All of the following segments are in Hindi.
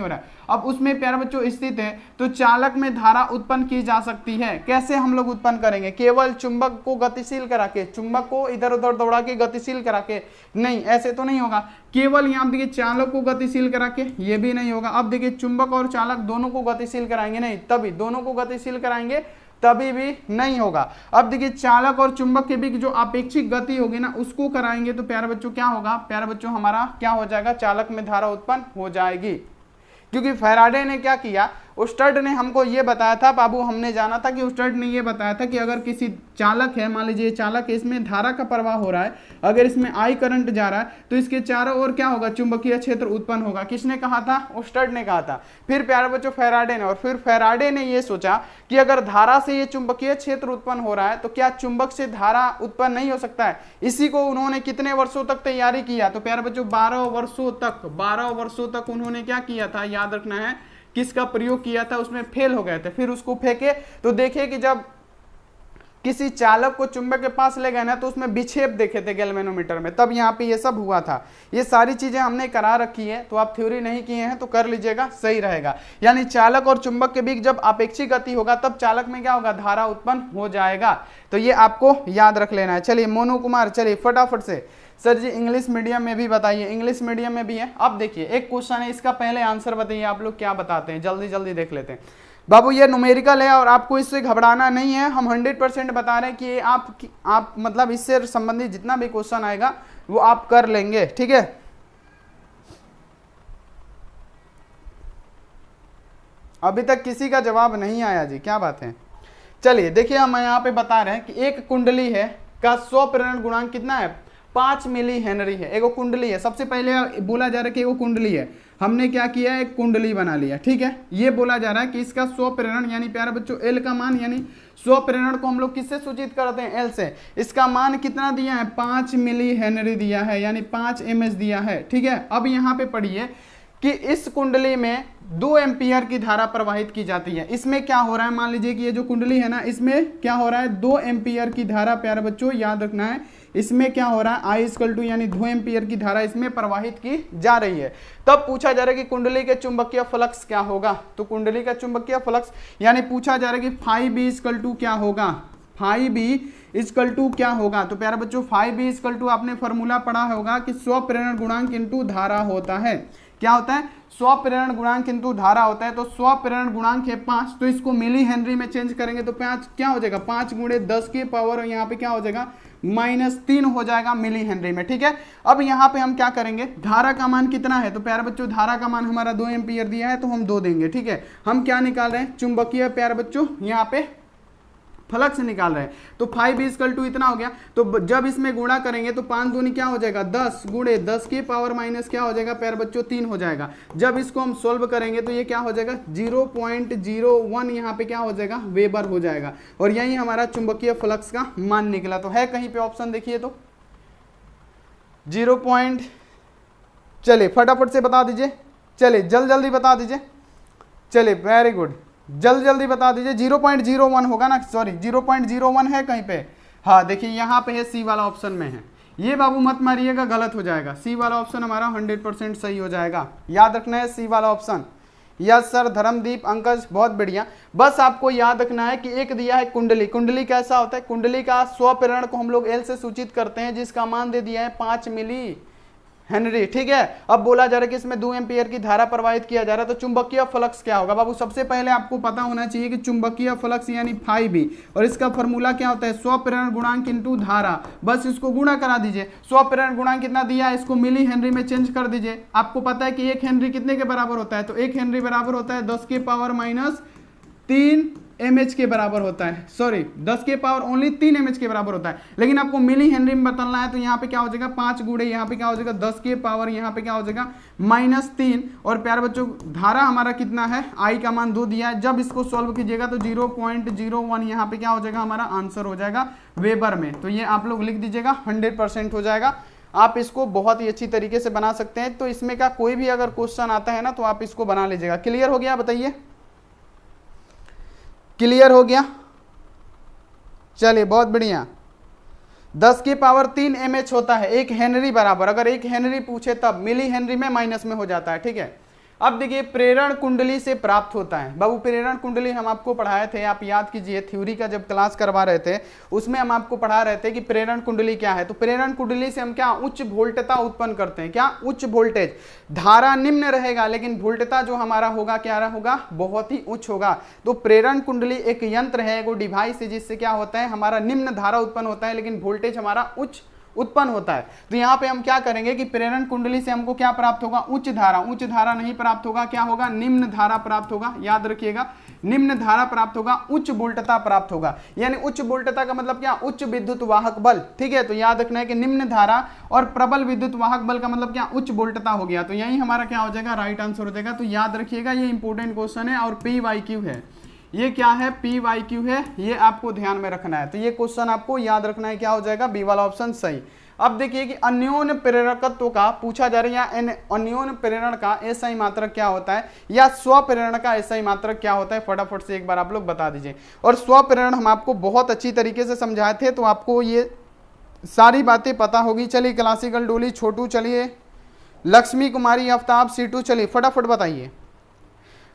हो रहा है। अब उसमें प्यारे बच्चों स्थित है तो चालक में धारा उत्पन्न की जा सकती है। कैसे हम लोग उत्पन्न करेंगे? केवल चुंबक को गतिशील करा के, चुंबक को इधर उधर दौड़ा के गतिशील करा के? नहीं, ऐसे तो नहीं होगा। केवल यहाँ देखिए चालक को गतिशील करा के, ये भी नहीं होगा। अब देखिए चुंबक और चालक दोनों को गतिशील कराएंगे, नहीं, तभी दोनों को गतिशील कराएंगे तभी भी नहीं होगा। अब देखिए चालक और चुंबक के बीच जो अपेक्षित गति होगी ना उसको कराएंगे तो प्यारे बच्चों क्या होगा? प्यारे बच्चों हमारा क्या हो जाएगा? चालक में धारा उत्पन्न हो जाएगी। क्योंकि फैराडे ने क्या किया, स्टड ने हमको ये बताया था बाबू, हमने जाना था कि स्टड ने ये बताया था कि अगर किसी चालक है, मान लीजिए चालक है, इसमें धारा का प्रवाह हो रहा है, अगर इसमें आई करंट जा रहा है तो इसके चारों ओर क्या होगा? चुंबकीय क्षेत्र उत्पन्न होगा। किसने कहा था? स्टड ने कहा था। फिर प्यारे बच्चों फैराडे ने, और फिर फैराडे ने ये सोचा कि अगर धारा से ये चुंबकीय क्षेत्र उत्पन्न हो रहा है तो क्या चुंबक से धारा उत्पन्न नहीं हो सकता है? इसी को उन्होंने कितने वर्षों तक तैयारी किया? तो प्यारे बच्चों 12 वर्षों तक उन्होंने क्या किया था? याद रखना है किसका प्रयोग किया था, उसमें फेल हो गए थे। फिर उसको फेंके तो देखे कि जब किसी चालक को चुंबक के पास ले गए ना तो उसमें विक्षेप देखे थे गैल्वेनोमीटर में, तब यहाँ पे ये सब हुआ था। ये सारी चीजें हमने करा रखी है, तो आप थ्योरी नहीं किए हैं तो कर लीजिएगा, सही रहेगा। यानी चालक और चुंबक के बीच जब अपेक्षित गति होगा तब चालक में क्या होगा? धारा उत्पन्न हो जाएगा। तो ये आपको याद रख लेना है। चलिए मोनू कुमार, चलिए फटाफट से सर जी इंग्लिश मीडियम में भी बताइए, इंग्लिश मीडियम में भी है। अब देखिए एक क्वेश्चन है, इसका पहले आंसर बताइए आप लोग क्या बताते हैं, जल्दी जल्दी देख लेते हैं। बाबू ये न्यूमेरिकल है और आपको इससे घबराना नहीं है, हम 100% बता रहे हैं कि आप मतलब इससे संबंधित जितना भी क्वेश्चन आएगा वो आप कर लेंगे, ठीक है। अभी तक किसी का जवाब नहीं आया जी, क्या बात है। चलिए देखिए हम यहाँ पे बता रहे हैं कि एक कुंडली है का 100 प्रेरण गुणांक कितना है? 5 मिली हेनरी है। एगो कुंडली है, सबसे पहले बोला जा रहा है कि एगो कुंडली है, हमने क्या किया? एक कुंडली बना लिया, ठीक है। ये बोला जा रहा है कि इसका 100 प्रेरण यानी प्यारे बच्चों एल का मान, यानी 100 प्रेरण को हम लोग किससे सूचित करते हैं? एल से। इसका मान कितना दिया है? 5 मिली हेनरी दिया है, यानी 5 mH दिया है, ठीक है। अब यहाँ पे पढ़िए कि इस कुंडली में 2 एम्पियर की धारा प्रवाहित की जाती है। इसमें क्या हो रहा है? मान लीजिए कि ये जो कुंडली है ना, इसमें क्या हो रहा है? 2 एम्पियर की धारा, प्यारे बच्चों याद रखना है, इसमें क्या हो रहा है? आई इक्वल टू यानी 2 एम्पियर की धारा इसमें प्रवाहित की जा रही है। तब पूछा जा रहा है कि कुंडली के चुंबकीय फ्लक्स क्या होगा? तो कुंडली का चुंबकीय फ्लक्स यानी पूछा जा रहा है कि फाई बी इक्वल टू क्या होगा? फाई बी इक्वल टू क्या होगा? तो प्यारे बच्चों फाई बी इक्वल टू आपने फॉर्मूला पढ़ा होगा कि 100 प्रेरण गुणांक इंटू धारा होता है। क्या होता है? 100 प्रेरण गुणांक इंटू धारा होता है। तो 100 प्रेरण गुणांक है 5, तो इसको मिली हेनरी में चेंज करेंगे तो 5 क्या हो जाएगा? 5 गुणे 10 की पावर, और यहाँ पे क्या हो जाएगा? -3 हो जाएगा मिली हेनरी में, ठीक है। अब यहाँ पे हम क्या करेंगे? धारा का मान कितना है? तो प्यारे बच्चों धारा का मान हमारा 2 एम्पियर दिया है तो हम 2 देंगे, ठीक है। हम क्या निकाल रहे हैं? चुंबकीय प्यारे बच्चों यहाँ पे फ्लक्स निकाल रहे हैं। तो 5 इक्वल टू इतना हो गया। तो जब इसमें गुणा करेंगे तो 5 दूनी क्या हो जाएगा? 10 गुणे 10 की पावर माइनस क्या हो जाएगा प्यारे बच्चों? 3 हो जाएगा। जब इसको हम सोल्व करेंगे तो ये क्या हो जाएगा? 0.01 यहाँ पे क्या हो जाएगा? वेबर हो जाएगा। और यही हमारा चुंबकीय फ्लक्स का मान निकला। तो है कहीं पे ऑप्शन देखिए तो 0. चलिए फटाफट से बता दीजिए, चलिए जल्दी बता दीजिए, चलिए वेरी गुड, जल्दी बता दीजिए। 0.01 होगा ना, सॉरी 0.01 है कहीं पे? हाँ देखिए यहाँ पे है, सी वाला ऑप्शन में है। ये बाबू मत मारिएगा, गलत हो जाएगा। सी वाला ऑप्शन हमारा 100% सही हो जाएगा। याद रखना है सी वाला ऑप्शन। यस सर धर्मदीप अंकज बहुत बढ़िया। बस आपको याद रखना है कि एक दिया है कुंडली। कुंडली कैसा होता है? कुंडली का 100 प्रेरण को हम लोग एल से सूचित करते हैं, जिसका मान दे दिया है 5 मिली हेनरी, ठीक है। अब बोला जा रहा है कि इसमें 2 एम्पियर की धारा प्रवाहित किया जा रहा है। तो चुंबकीय फ्लक्स क्या होगा बाबू? सबसे पहले आपको पता होना चाहिए कि चुंबकीय फ्लक्स यानी फाई बी, और इसका फॉर्मूला क्या होता है? 100 प्रेरण गुणांक इंटू धारा। बस इसको गुणा करा दीजिए। 100 प्रेरण गुणांक कितना दिया है? इसको मिली हेनरी में चेंज कर दीजिए। आपको पता है कि 1 हेनरी कितने के बराबर होता है? तो 1 हेनरी बराबर होता है 10 की पावर -3 mH के बराबर होता है। सॉरी 10 के पावर ओनली 3 mH के बराबर होता है, लेकिन आपको मिली हेनरी में बदलना है। तो यहाँ पे क्या हो जाएगा? 5 गुणे यहाँ पे क्या हो जाएगा? 10 के पावर यहाँ पे क्या हो जाएगा? -3। और प्यारे बच्चों धारा हमारा कितना है? आई का मान 2 दिया है। जब इसको सॉल्व कीजिएगा तो 0.01 यहाँ पे क्या हो जाएगा? हमारा आंसर हो जाएगा वेबर में। तो ये आप लोग लिख दीजिएगा, 100% हो जाएगा। आप इसको बहुत ही अच्छी तरीके से बना सकते हैं। तो इसमें का कोई भी अगर क्वेश्चन आता है ना तो आप इसको बना लीजिएगा। क्लियर हो गया? बताइए क्लियर हो गया? चलिए बहुत बढ़िया। 10 की पावर 3 mH होता है 1 हेनरी बराबर। अगर 1 हेनरी पूछे तब मिली हेनरी में माइनस में हो जाता है, ठीक है। अब देखिए प्रेरण कुंडली से प्राप्त होता है। बाबू प्रेरण कुंडली हम आपको पढ़ाए थे, आप याद कीजिए थ्योरी का जब क्लास करवा रहे थे उसमें हम आपको पढ़ा रहे थे कि प्रेरण कुंडली क्या है। तो प्रेरण कुंडली से हम क्या उच्च वोल्टता उत्पन्न करते हैं, क्या उच्च वोल्टेज, धारा निम्न रहेगा लेकिन वोल्टता जो हमारा होगा क्या होगा, बहुत ही उच्च होगा। तो प्रेरण कुंडली एक यंत्र है, वो डिवाइस है जिससे क्या होता है हमारा निम्न धारा उत्पन्न होता है लेकिन वोल्टेज हमारा उच्च उत्पन्न होता है। तो यहाँ पे हम क्या करेंगे कि प्रेरण कुंडली से हमको क्या प्राप्त होगा, उच्च धारा नहीं प्राप्त होगा, क्या होगा, निम्न धारा प्राप्त होगा। याद रखिएगा निम्न धारा प्राप्त होगा, उच्च वोल्टता प्राप्त होगा। यानी उच्च वोल्टता का मतलब क्या, उच्च विद्युत वाहक बल। ठीक है, तो याद रखना है कि निम्न धारा और प्रबल विद्युत वाहक बल का मतलब क्या, उच्च वोल्टता हो गया। तो यही हमारा क्या हो जाएगा, राइट आंसर हो जाएगा। तो याद रखिएगा ये इंपॉर्टेंट क्वेश्चन है और PYQ है। ये क्या है, PYQ है, ये आपको ध्यान में रखना है। तो ये क्वेश्चन आपको याद रखना है, क्या हो जाएगा, बी वाला ऑप्शन सही। अब देखिए कि अन्योन्य प्रेरकत्व का पूछा जा रहा है, या अन्योन्य प्रेरण का एसआई मात्रक क्या होता है, या स्वप्रेरण का एसआई मात्रक क्या होता है, फटाफट से एक बार आप लोग बता दीजिए। और स्वप्रेरण हम आपको बहुत अच्छी तरीके से समझाए थे, तो आपको ये सारी बातें पता होगी। चलिए क्लासिकल डोली छोटू, चलिए लक्ष्मी कुमारी, आफ्ताब, सीटू, चलिए फटाफट बताइए।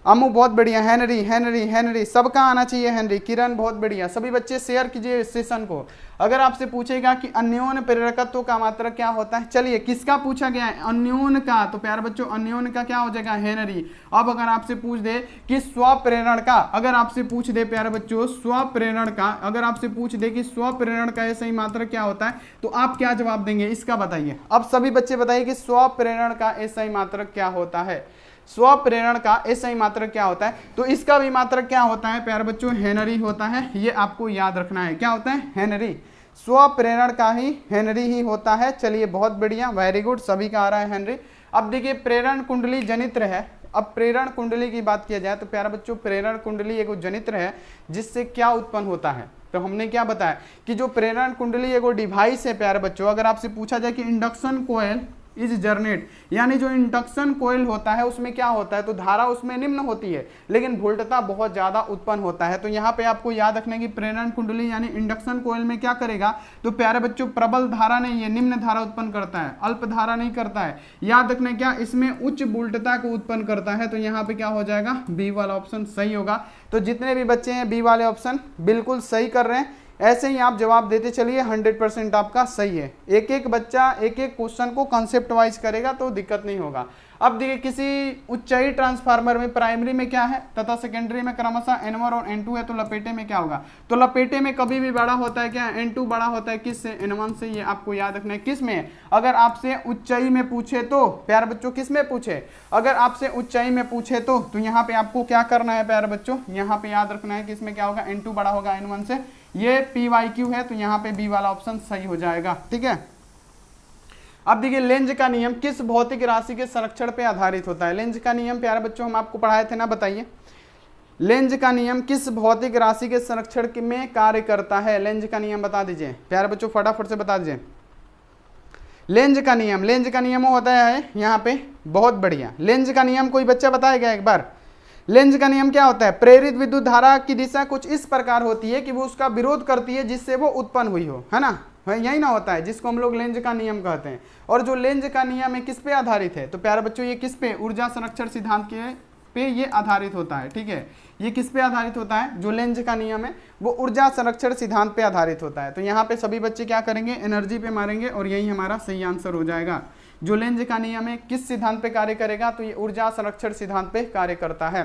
अमू बहुत बढ़िया, हेनरी सबका आना चाहिए, हेनरी, किरण बहुत बढ़िया। सभी बच्चे शेयर कीजिए इस सेशन को। अगर आपसे पूछेगा कि अन्योन्य प्रेरकत्व का मात्रक क्या होता है, चलिए किसका पूछा गया है, अन्योन्य का, तो प्यारे बच्चों अन्योन्य का क्या हो जाएगा, हेनरी। अब अगर आपसे पूछ दे कि स्वप्रेरण का, अगर आपसे पूछ दे प्यारे बच्चों स्वप्रेरण का, अगर आपसे पूछ दे कि स्वप्रेरण का सही मात्रक क्या होता है, तो आप क्या जवाब देंगे, इसका बताइए। अब सभी बच्चे बताइए कि स्वप्रेरण का सही मात्रक क्या होता है, स्वप्रेरण का सही मात्रक क्या होता है। तो इसका भी मात्रक क्या होता है प्यारे बच्चों, हेनरी होता है। ये आपको याद रखना है, क्या होता है, हेनरी। स्वप्रेरण का ही हेनरी ही होता है। चलिए बहुत बढ़िया, वेरी गुड, सभी का आ रहा है हेनरी। अब देखिए प्रेरण कुंडली जनित्र है। अब प्रेरण कुंडली की बात किया जाए तो प्यारे बच्चों प्रेरण कुंडली एक जनित्र है जिससे क्या उत्पन्न होता है। तो हमने क्या बताया कि जो प्रेरण कुंडली एक डिवाइस है प्यारे बच्चों। अगर आपसे पूछा जाए कि इंडक्शन कोयल इज जर्नेट, यानी जो इंडक्शन कोयल होता है उसमें क्या होता है, तो धारा उसमें निम्न होती है लेकिन वोल्टता बहुत ज्यादा उत्पन्न होता है। तो यहाँ पे आपको याद रखना है कि प्रेरण कुंडली यानी इंडक्शन कोयल में क्या करेगा, तो प्यारे बच्चों प्रबल धारा नहीं है, निम्न धारा उत्पन्न करता है, अल्प धारा नहीं करता है। याद रखना क्या, इसमें उच्च वोल्टता को उत्पन्न करता है। तो यहाँ पे क्या हो जाएगा, बी वाला ऑप्शन सही होगा। तो जितने भी बच्चे हैं बी वाले ऑप्शन बिल्कुल सही कर रहे हैं। ऐसे ही आप जवाब देते चलिए, 100% आपका सही है। एक एक बच्चा एक एक क्वेश्चन को कंसेप्ट वाइज करेगा तो दिक्कत नहीं होगा। अब देखिए किसी उच्चाई ट्रांसफार्मर में प्राइमरी में क्या है तथा सेकेंडरी में क्रमशः N1 और N2 है, तो लपेटे में क्या होगा, तो लपेटे में कभी भी बड़ा होता है क्या, N2 बड़ा होता है किससे, N1 से। ये आपको याद रखना है। किस में, अगर आपसे उच्चाई में पूछे तो प्यारे बच्चों, किस में पूछे, अगर आपसे उच्चाई में पूछे तो यहाँ पे आपको क्या करना है प्यारे बच्चों, यहाँ पे याद रखना है कि इसमें क्या होगा, N2 बड़ा होगा N1 से। ये PYQ है, तो यहाँ पे बी वाला ऑप्शन सही हो जाएगा। ठीक है। अब देखिए लेंज का नियम किस भौतिक राशि के संरक्षण पे आधारित होता है। लेंज का नियम प्यारे बच्चों हम आपको पढ़ाए थे ना, बताइए। लेंज का नियम किस भौतिक राशि के संरक्षण में कार्य करता है, लेंज का नियम बता दीजिए प्यारे बच्चों, फटाफट से बता दीजिए। लेंज का नियम होता है यहाँ पे, बहुत बढ़िया। लेंज का नियम कोई बच्चा बताएगा एक बार। लेंज का नियम क्या होता है, प्रेरित विद्युत धारा की दिशा कुछ इस प्रकार होती है कि वो उसका विरोध करती है जिससे वो उत्पन्न हुई हो, है ना, यही ना होता है जिसको हम लोग लेंज का नियम कहते हैं। और जो लेंज का नियम है किस पे आधारित है, तो प्यारे बच्चों ये किस पे, ऊर्जा संरक्षण सिद्धांत के पे ये आधारित होता है। ठीक है, ये किस पे आधारित होता है, जो लेंज का नियम है वो ऊर्जा संरक्षण सिद्धांत पे आधारित होता है। तो यहाँ पे सभी बच्चे क्या करेंगे, एनर्जी पे मारेंगे और यही हमारा सही आंसर हो जाएगा। जो लेंज का नियम है किस सिद्धांत पे कार्य करेगा, तो ये ऊर्जा संरक्षण सिद्धांत पे कार्य करता है।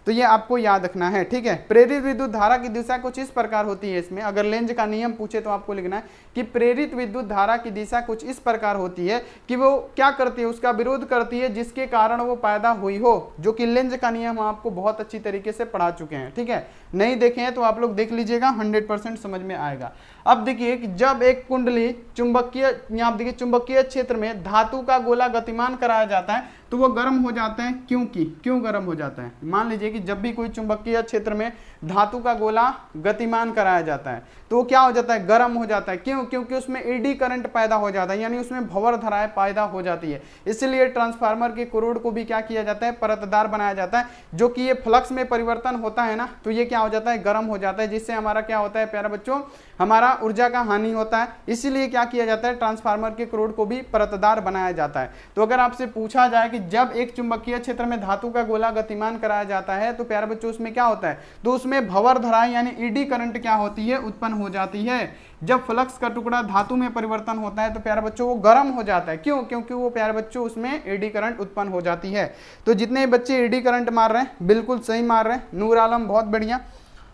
तो ये आपको याद रखना है। ठीक है, प्रेरित विद्युत धारा की दिशा कुछ इस प्रकार होती है। इसमें अगर लेंज का नियम पूछे तो आपको लिखना है कि प्रेरित विद्युत धारा की दिशा कुछ इस प्रकार होती है कि वो क्या करती है, उसका विरोध करती है जिसके कारण वो पैदा हुई हो, जो कि लेंज का नियम हम आपको बहुत अच्छी तरीके से पढ़ा चुके हैं। ठीक है, नहीं देखे हैं तो आप लोग देख लीजिएगा, 100% समझ में आएगा। अब देखिए कि जब एक कुंडली चुंबकीय, यहाँ देखिए चुंबकीय क्षेत्र में धातु का गोला गतिमान कराया जाता है तो वो गर्म हो जाता है, क्यों गर्म हो जाता है। मान लीजिए कि जब भी कोई चुंबकीय क्षेत्र में धातु का गोला गतिमान कराया जाता है तो वो क्या हो जाता है, गर्म हो जाता है। क्यों, क्योंकि उसमें एडी करंट पैदा हो जाता है, यानी उसमें भंवर धाराएं पैदा हो जाती है। इसलिए ट्रांसफार्मर के कोरोड को भी क्या किया जाता है, परतदार बनाया जाता है। जो कि ये फ्लक्स में परिवर्तन होता है ना, तो ये क्या हो जाता है, गर्म हो जाता है, जिससे हमारा क्या होता है प्यारे बच्चों, हमारा ऊर्जा का हानि होता है। इसीलिए क्या किया जाता है, ट्रांसफार्मर के कोरोड को भी परतदार बनाया जाता है। तो अगर आपसे पूछा जाए कि जब एक चुंबकीय क्षेत्र में धातु का गोला गतिमान कराया जाता है तो प्यारे बच्चों उसमें क्या होता है, तो उसमें भंवर धाराएं यानी ईडी करंट क्या होती है, उत्पन्न हो जाती है। जब फ्लक्स का टुकड़ा धातु में परिवर्तन होता है तो प्यारे बच्चों वो गर्म हो जाता है। क्यों? क्योंकि वो प्यारे बच्चों उसमें एडी करंट उत्पन्न हो जाती है। तो जितने बच्चे एडी करंट मार रहे हैं बिल्कुल सही मार रहे हैं, नूर आलम बहुत बढ़िया।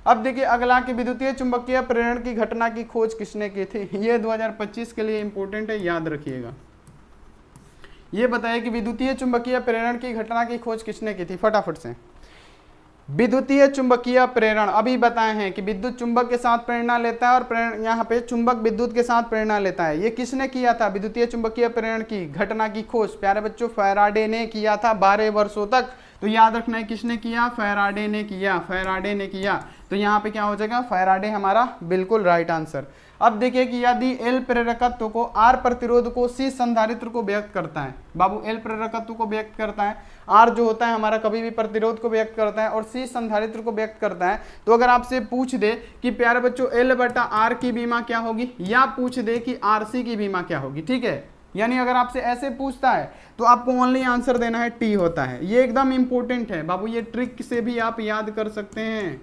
अब देखिए अगला कि विद्युतीय चुंबकीय प्रेरण की घटना की खोज किसने की थी। ये 2025 के लिए इंपॉर्टेंट है, याद रखिएगा। ये बताइए कि विद्युतीय चुंबकीय प्रेरण की घटना की खोज किसने की थी, फटाफट से। विद्युतीय चुंबकीय प्रेरण अभी बताए हैं कि विद्युत चुंबक के साथ प्रेरणा लेता है और यहाँ पे चुंबक विद्युत के साथ प्रेरणा लेता है। ये किसने किया था विद्युतीय चुंबकीय प्रेरण की घटना की खोज? प्यारे बच्चों फैराडे ने किया था 12 वर्षों तक। तो याद रखना है किसने किया, फैराडे ने किया, फैराडे ने किया। तो यहाँ पे क्या हो जाएगा, फैराडे हमारा बिल्कुल राइट आंसर। अब देखिए कि यदि एल प्रेरकत्व को आर प्रतिरोध को सी संधारित्र को व्यक्त करता है, बाबू एल प्रेरकत्व को व्यक्त करता है, आर जो होता है हमारा कभी भी प्रतिरोध को व्यक्त करता है और सी संधारित्र को व्यक्त करता है। तो अगर आपसे पूछ दे कि प्यारे बच्चों एल बटा आर की बीमा क्या होगी, या पूछ दे कि आर सी की बीमा क्या होगी, ठीक है, यानी अगर आपसे ऐसे पूछता है तो आपको ओनली आंसर देना है टी होता है। ये एकदम इंपॉर्टेंट है बाबू, ये ट्रिक से भी आप याद कर सकते हैं।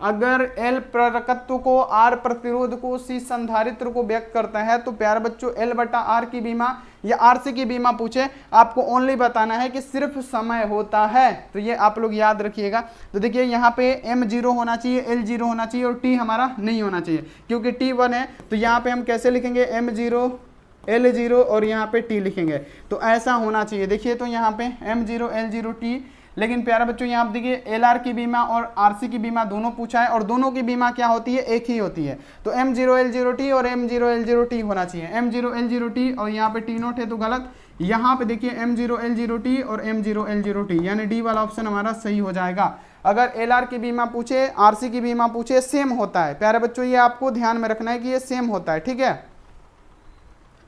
अगर एल प्रेरकत्व को आर प्रतिरोध को सी संधारित्र को व्यक्त करता है तो प्यारे बच्चों एल बटा आर की बीमा या आर सी की बीमा पूछे, आपको ओनली बताना है कि सिर्फ समय होता है। तो ये आप लोग याद रखिएगा। तो देखिए यहाँ पे एम 0 होना चाहिए, एल 0 होना चाहिए और टी हमारा नहीं होना चाहिए, क्योंकि टी 1 है। तो यहाँ पे हम कैसे लिखेंगे, एम 0 एल 0 और यहाँ पे टी लिखेंगे, तो ऐसा होना चाहिए। देखिए तो यहाँ पे एम 0 एल 0 टी, लेकिन प्यारा बच्चों यहाँ पे देखिए एल आर की बीमा और आर सी की बीमा दोनों पूछा है और दोनों की बीमा क्या होती है, एक ही होती है। तो एम 0 एल 0 टी और एम 0 एल 0 टी होना चाहिए, एम 0 एल 0 टी और यहाँ पे टी नोट है तो गलत। यहाँ पे देखिए एम 0 एल 0 टी और एम 0 एल 0 टी, यानी डी वाला ऑप्शन हमारा सही हो जाएगा। अगर एल आर की बीमा पूछे, आर सी की बीमा पूछे, सेम होता है प्यारे बच्चों, ये आपको ध्यान में रखना है कि ये सेम होता है, ठीक है।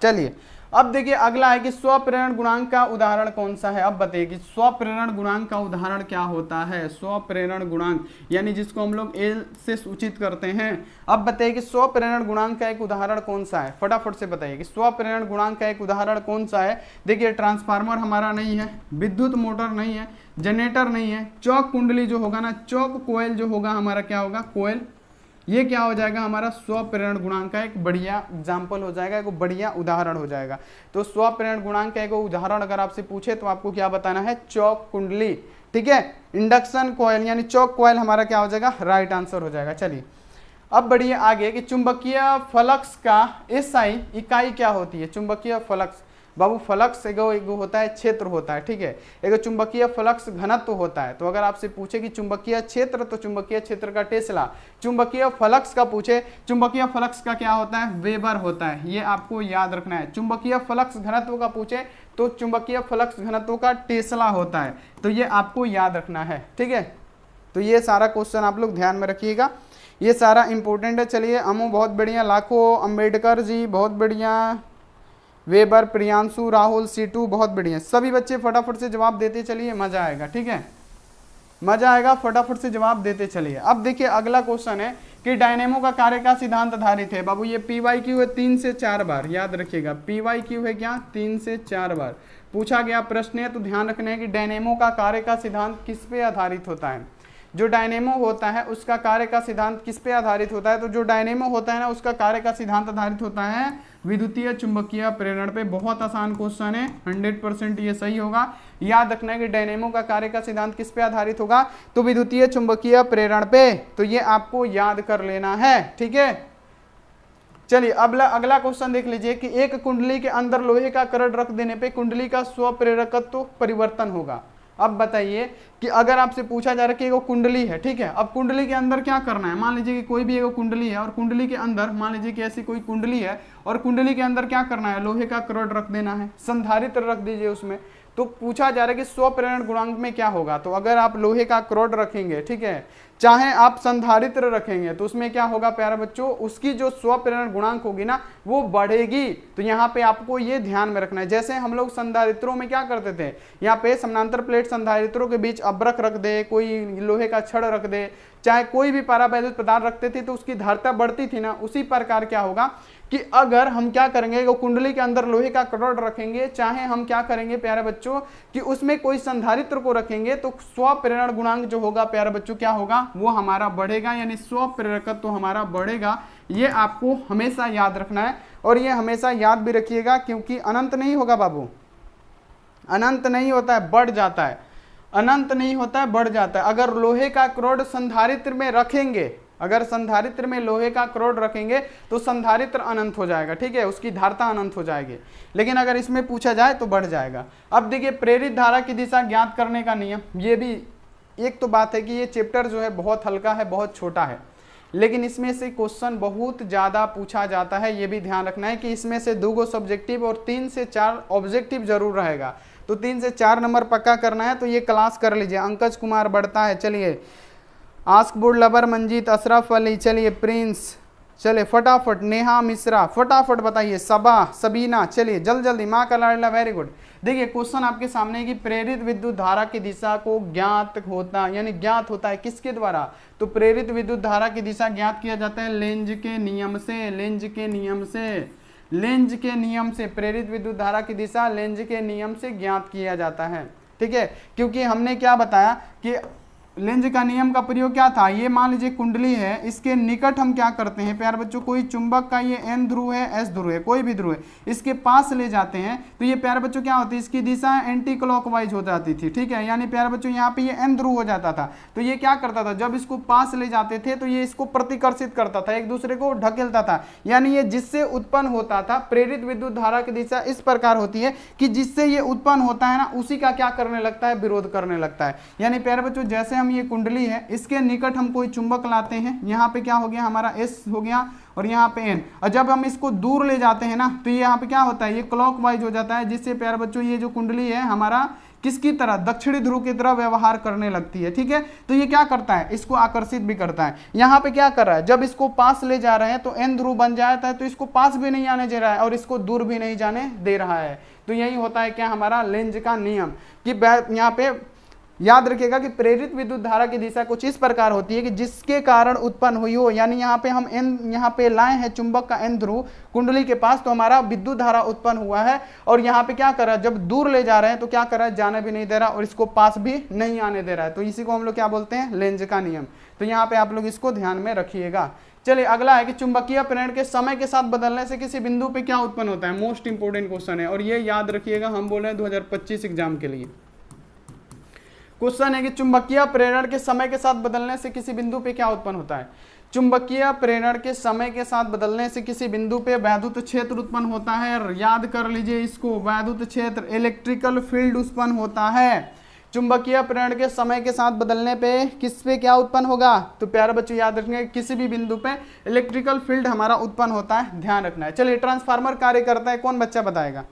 चलिए अब देखिए अगला है कि स्वप्रेरण गुणांक का उदाहरण कौन सा है। अब बताइए कि स्वप्रेरण गुणांक का उदाहरण क्या होता है। स्वप्रेरण गुणांक यानी जिसको हम लोग एल से सूचित करते हैं। अब बताइए कि स्वप्रेरण गुणांक का एक उदाहरण कौन सा है, फटाफट से बताइए कि स्वप्रेरण गुणांक का एक उदाहरण कौन सा है। देखिए ट्रांसफार्मर हमारा नहीं है, विद्युत मोटर नहीं है, जनरेटर नहीं है, चौक कुंडली जो होगा ना, चौक कोयल जो होगा हमारा क्या होगा, कोयल, ये क्या हो जाएगा हमारा स्वप्रेरण गुणांक का एक बढ़िया एग्जाम्पल हो जाएगा, एक बढ़िया उदाहरण हो जाएगा। तो स्वप्रेरण गुणांक का एक उदाहरण अगर आपसे पूछे तो आपको क्या बताना है, चौक कुंडली, ठीक है। इंडक्शन कॉइल यानी चौक कॉइल हमारा क्या हो जाएगा, राइट आंसर हो जाएगा। चलिए अब बढ़िए आगे कि चुंबकीय फ्लक्स का एसआई इकाई क्या होती है। चुंबकीय फ्लक्स बाबू, फ्लक्स एगो होता है, क्षेत्र होता है, ठीक है। एगो चुंबकीय फ्लक्स घनत्व होता है। तो अगर आपसे पूछे कि चुंबकीय क्षेत्र, तो चुंबकीय क्षेत्र का टेस्ला। चुंबकीय फ्लक्स का पूछे, चुंबकीय फ्लक्स का क्या होता है, वेबर होता है, ये आपको याद रखना है। चुंबकीय फ्लक्स घनत्व का पूछे तो चुंबकीय फ्लक्स घनत्व का टेस्ला होता है, तो ये आपको याद रखना है, ठीक है। तो ये सारा क्वेश्चन आप लोग ध्यान में रखिएगा, ये सारा इंपॉर्टेंट है। चलिए अमू बहुत बढ़िया, लाखों, अम्बेडकर जी बहुत बढ़िया, वेबर, प्रियांशु, राहुल, सीटू बहुत बढ़िया। सभी बच्चे फटाफट से जवाब देते चलिए, मजा आएगा, ठीक है, मजा आएगा, फटाफट से जवाब देते चलिए। अब देखिए अगला क्वेश्चन है कि डायनेमो का कार्य का सिद्धांत आधारित है। बाबू ये PYQ है 3 से 4 बार, याद रखिएगा PYQ है क्या, 3 से 4 बार पूछा गया प्रश्न है। तो ध्यान रखना है कि डायनेमो का कार्य का सिद्धांत किस पे आधारित होता है। जो डायनेमो होता है उसका कार्य का सिद्धांत किस पे आधारित होता है। तो जो डायनेमो होता है ना उसका कार्य का सिद्धांत आधारित होता है विद्युतीय चुंबकीय प्रेरण पे। बहुत आसान क्वेश्चन है, 100% ये सही होगा। याद रखना है कि डायनेमो का कार्य का सिद्धांत किस पे आधारित होगा, तो विद्युतीय चुंबकीय प्रेरण पे। तो ये आपको याद कर लेना है, ठीक है। चलिए अगला क्वेश्चन देख लीजिए कि एक कुंडली के अंदर लोहे का करंट रख देने पे कुंडली का स्वप्रेरकत्व परिवर्तन होगा। अब बताइए कि अगर आपसे पूछा जा रहा है कि एक कुंडली है, ठीक है, अब कुंडली के अंदर क्या करना है। मान लीजिए कि कोई भी एक कुंडली है और कुंडली के अंदर मान लीजिए कि ऐसी कोई कुंडली है और कुंडली के अंदर क्या करना है, लोहे का करंट रख देना है, संधारित्र रख दीजिए उसमें। तो पूछा जा रहा है कि स्वप्रेरण गुणांक में क्या होगा। तो अगर आप लोहे का करंट रखेंगे, ठीक है, चाहे आप संधारित्र रखेंगे तो उसमें क्या होगा प्यारे बच्चों, उसकी जो स्वप्रेरण गुणांक होगी ना वो बढ़ेगी। तो यहाँ पे आपको ये ध्यान में रखना है। जैसे हम लोग संधारित्रों में क्या करते थे, यहाँ पे समानांतर प्लेट संधारित्रों के बीच अब्रक रख दे, कोई लोहे का छड़ रख दे, चाहे कोई भी परावैद्युत पदार्थ रखते थे तो उसकी धारिता बढ़ती थी ना। उसी प्रकार क्या होगा कि अगर हम क्या करेंगे, वो कुंडली के अंदर लोहे का करोड़ रखेंगे, चाहे हम क्या करेंगे प्यारे बच्चों कि उसमें कोई संधारित्र को रखेंगे, तो स्वप्रेरण गुणांक जो होगा प्यारे बच्चों क्या होगा, वो हमारा बढ़ेगा, यानी स्वप्रेरकत्व तो हमारा बढ़ेगा। ये आपको हमेशा याद रखना है और ये हमेशा याद भी रखिएगा, क्योंकि अनंत नहीं होगा बाबू, अनंत नहीं होता है, बढ़ जाता है, अनंत नहीं होता है, बढ़ जाता है। अगर लोहे का करोड़ संधारित्र में रखेंगे, अगर संधारित्र में लोहे का करोड़ रखेंगे तो संधारित्र अनंत हो जाएगा, ठीक है, उसकी धारिता अनंत हो जाएगी। लेकिन अगर इसमें पूछा जाए तो बढ़ जाएगा। अब देखिए प्रेरित धारा की दिशा ज्ञात करने का नियम, ये भी एक तो बात है कि ये चैप्टर जो है बहुत हल्का है, बहुत छोटा है, लेकिन इसमें से क्वेश्चन बहुत ज़्यादा पूछा जाता है। ये भी ध्यान रखना है कि इसमें से 2 सब्जेक्टिव और 3 से 4 ऑब्जेक्टिव जरूर रहेगा, तो 3 से 4 नंबर पक्का करना है। तो ये क्लास कर लीजिए। अंकज कुमार बढ़ता है, चलिए, आस्क बुड लबर मंजीत, अशरफ अली, चलिए प्रिंस, चलिए फटाफट, नेहा मिश्रा फटाफट बताइए, सबा, सबीना, चलिए जल्द जल्दी, माँ का लाडला, वेरी गुड। देखिए क्वेश्चन आपके सामने है कि प्रेरित विद्युत धारा की दिशा को ज्ञात होता, यानी ज्ञात होता है किसके द्वारा, तो प्रेरित विद्युत धारा की दिशा ज्ञात किया जाता है लेंज के नियम से, लेंज के नियम से, लेंज के नियम से प्रेरित विद्युत धारा की दिशा लेंज के नियम से ज्ञात किया जाता है, ठीक है। क्योंकि हमने क्या बताया कि लेंज का नियम का प्रयोग क्या था, ये मान लीजिए कुंडली है, इसके निकट हम क्या करते हैं प्यारे बच्चों, कोई चुंबक का ये N ध्रुव है, S ध्रुव है, कोई भी ध्रुव है, इसके पास ले जाते हैं तो ये प्यारे बच्चों क्या होती है, इसकी दिशा एंटी क्लॉकवाइज हो जाती थी, ठीक है। यानी प्यारे बच्चों यहाँ पे ये N ध्रुव हो जाता था, तो ये क्या करता था, जब इसको पास ले जाते थे तो ये इसको प्रतिकर्षित करता था, एक दूसरे को ढकेलता था। यानी ये जिससे उत्पन्न होता था, प्रेरित विद्युत धारा की दिशा इस प्रकार होती है कि जिससे ये उत्पन्न होता है ना, उसी का क्या करने लगता है, विरोध करने लगता है। यानी प्यारे बच्चों जैसे हम ये कुंडली है, इसके निकट हम कोई चुंबक लाते हैं, यहाँ पे क्या हो गया हमारा S हो गया और यहाँ पे N, और जब हम इसको दूर ले जाते हैं ना तो ये यहाँ पे क्या होता है, ये क्लॉकवाइज हो जाता है, जिससे प्यारे बच्चों ये जो कुंडली है हमारा किसकी तरह, दक्षिणी ध्रुव की तरह व्यवहार करने लगती है, ठीक है। तो ये क्या करता है, इसको आकर्षित भी करता है। यहाँ पे क्या कर रहा है, जब इसको पास ले जा रहे हैं तो N ध्रुव बन जाता है, तो इसको पास भी नहीं आने दे रहा है और इसको दूर भी नहीं जाने दे रहा है। तो यही होता है क्या, हमारा लेंज का नियम। कि यहाँ पे याद रखिएगा कि प्रेरित विद्युत धारा की दिशा कुछ इस प्रकार होती है कि जिसके कारण उत्पन्न हुई हो, यानी यहाँ पे हम यहाँ पे लाए हैं चुंबक का N ध्रुव कुंडली के पास, तो हमारा विद्युत धारा उत्पन्न हुआ है, और यहाँ पे क्या कर रहा है, जब दूर ले जा रहे हैं तो क्या कर रहा है, जाने भी नहीं दे रहा और इसको पास भी नहीं आने दे रहा है। तो इसी को हम लोग क्या बोलते हैं, लेंज का नियम। तो यहाँ पे आप लोग इसको ध्यान में रखिएगा। चलिए अगला है कि चुंबकीय प्रेरण के समय के साथ बदलने से किसी बिंदु पे क्या उत्पन्न होता है, मोस्ट इंपोर्टेंट क्वेश्चन है, और ये याद रखिएगा, हम बोल रहे हैं 2025 एग्जाम के लिए क्वेश्चन है कि चुंबकीय प्रेरण के समय के साथ बदलने से किसी बिंदु पे क्या उत्पन्न होता है। चुंबकीय प्रेरण के समय के साथ बदलने से किसी बिंदु पे वैद्युत क्षेत्र उत्पन्न होता है। याद कर लीजिए इसको, वैद्युत क्षेत्र, इलेक्ट्रिकल फील्ड उत्पन्न होता है। चुंबकीय प्रेरण के समय के साथ बदलने पे किस पे क्या उत्पन्न होगा, तो प्यारे बच्चों याद रखेंगे किसी भी बिंदु पे इलेक्ट्रिकल फील्ड हमारा उत्पन्न होता है, ध्यान रखना है। चलिए ट्रांसफार्मर कार्य करता है, कौन बच्चा बताएगा,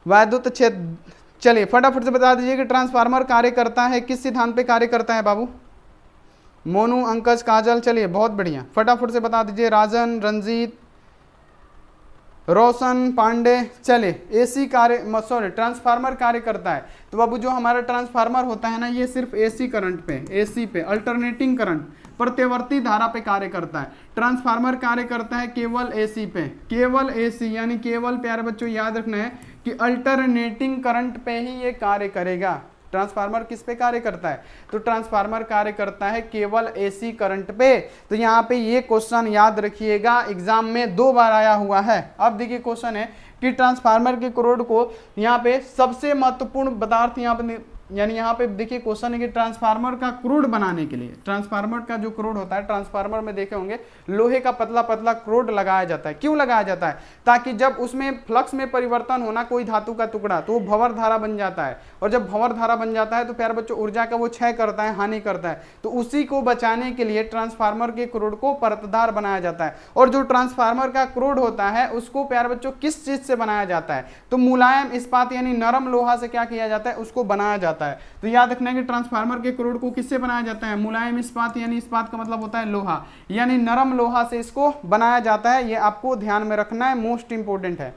वैद्युत क्षेत्र, चलिए फटाफट से बता दीजिए कि ट्रांसफार्मर कार्य करता है, किस सिद्धांत पे कार्य करता है बाबू, मोनू, अंकज, काजल, चलिए बहुत बढ़िया, फटाफट से बता दीजिए, राजन, रंजीत, रोशन, पांडे। चलिए एसी कार्य, सॉरी ट्रांसफार्मर कार्य करता है, तो बाबू जो हमारा ट्रांसफार्मर होता है ना, ये सिर्फ एसी करंट पे, एसी पे, अल्टरनेटिंग करंट, प्रत्यवर्ती धारा पे कार्य करता है। ट्रांसफार्मर कार्य करता है केवल एसी पे, केवल एसी, यानी केवल प्यारे बच्चों याद रखना है कि अल्टरनेटिंग करंट पे ही ये कार्य करेगा। ट्रांसफार्मर किस पे कार्य करता है, तो ट्रांसफार्मर कार्य करता है केवल एसी करंट पे। तो यहाँ पे ये क्वेश्चन याद रखिएगा, एग्जाम में 2 बार आया हुआ है। अब देखिए क्वेश्चन है कि ट्रांसफार्मर के करोड़ को यहाँ पे सबसे महत्वपूर्ण पदार्थ यहाँ पे, यानी यहाँ पे देखिए क्वेश्चन है कि ट्रांसफार्मर का क्रोड बनाने के लिए, ट्रांसफार्मर का जो क्रोड होता है, ट्रांसफार्मर में देखे होंगे लोहे का पतला पतला क्रोड लगाया जाता है। क्यों लगाया जाता है, ताकि जब उसमें फ्लक्स में परिवर्तन होना कोई धातु का टुकड़ा, तो वो भंवर धारा बन जाता है, और जब भंवर धारा बन जाता है तो प्यारे बच्चों ऊर्जा का वो क्षय करता है, हानि करता है। तो उसी को बचाने के लिए ट्रांसफार्मर के क्रोड को परतदार बनाया जाता है। और जो ट्रांसफार्मर का क्रोड होता है उसको प्यारे बच्चों किस चीज से बनाया जाता है, तो मुलायम इस्पात यानी नरम लोहा से क्या किया जाता है, उसको बनाया जाता है। जाता है। तो याद रखना है कि ट्रांसफार्मर के करोड़ को किससे बनाया जाता है, मुलायम इस्पात, यानी इस्पात का मतलब होता है लोहा, यानी नरम लोहा से इसको बनाया जाता है। ये आपको ध्यान में रखना है, मोस्ट इंपोर्टेंट है,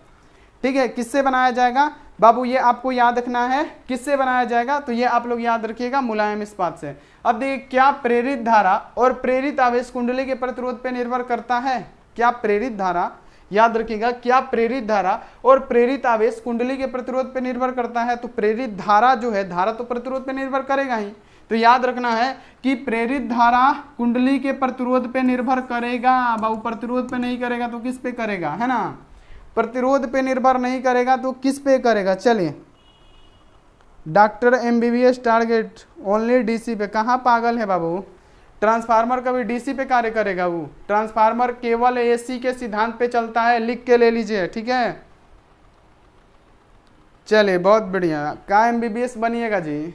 ठीक है। किससे बनाया जाएगा बाबू, ये आपको याद रखना है, किससे बनाया जाएगा, तो ये आप लोग याद रखिएगा मुलायम इस्पात से। अब देखिए, क्या प्रेरित धारा और प्रेरित आवेश कुंडली के प्रतिरोध पर निर्भर करता है, क्या प्रेरित धारा, याद रखिएगा, क्या प्रेरित धारा और प्रेरित आवेश कुंडली के प्रतिरोध पर निर्भर करता है, तो प्रेरित धारा जो है, धारा तो प्रतिरोध पर निर्भर करेगा ही, तो याद रखना है कि प्रेरित धारा कुंडली के प्रतिरोध पे निर्भर करेगा बाबू, प्रतिरोध पे नहीं करेगा तो किस पे करेगा, है ना, प्रतिरोध पे निर्भर नहीं करेगा तो किस पे करेगा। चलिए, doctor MBBS target only DC पे, कहाँ पागल है बाबू, ट्रांसफार्मर कभी डीसी पे कार्य करेगा, वो ट्रांसफार्मर केवल एसी के सिद्धांत पे चलता है, लिख के ले लीजिए, ठीक है। चलिए, बहुत बढ़िया, क्या एमबीबीएस बनिएगा जी,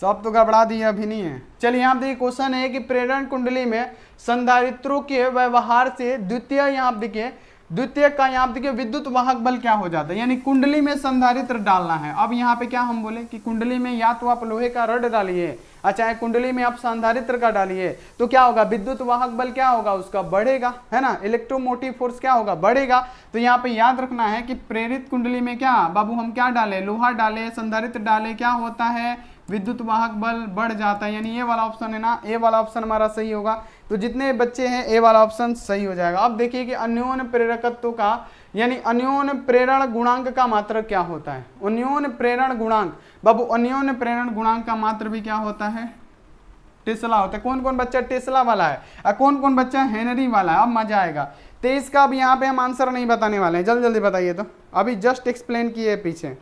सब तो गड़बड़ा दिए, अभी नहीं है। चलिए, यहाँ देखिए क्वेश्चन है कि प्रेरण कुंडली में संधारित्रों के व्यवहार से द्वितीय, यहाँ देखिए द्वितीय का, यहाँ देखिए विद्युत वाहक बल क्या हो जाता है, यानी कुंडली में संधारित्र डालना है। अब यहाँ पे क्या हम बोले कि कुंडली में या तो आप लोहे का रड डालिए, चाहे कुंडली में आप संधारित्र का डालिए, तो क्या होगा, विद्युत वाहक बल क्या होगा, उसका बढ़ेगा, है ना, इलेक्ट्रोमोटिव फोर्स क्या होगा, बढ़ेगा। तो यहाँ पे याद रखना है कि प्रेरित कुंडली में क्या बाबू, हम क्या डाले, लोहा डाले, संधारित्र डाले, क्या होता है, विद्युत वाहक बल बढ़ जाता है, यानी ये वाला ऑप्शन है ना, ए वाला ऑप्शन हमारा सही होगा। तो जितने बच्चे हैं ए वाला ऑप्शन सही हो जाएगा। अब देखिए कि अन्योन्य प्रेरकत्व का, यानी अन्योन्य प्रेरण गुणांक का मात्रक क्या होता है, अन्योन्य प्रेरण गुणांक बाबू, अन्योन्य प्रेरण गुणांक का मात्र भी क्या होता है, टेस्ला होता है। कौन कौन बच्चा टेस्ला वाला है और कौन कौन बच्चा हेनरी वाला है, अब मजा आएगा। 23 का अब यहाँ पे हम आंसर नहीं बताने वाले हैं, जल्दी जल्दी बताइए, तो अभी जस्ट एक्सप्लेन किए पीछे,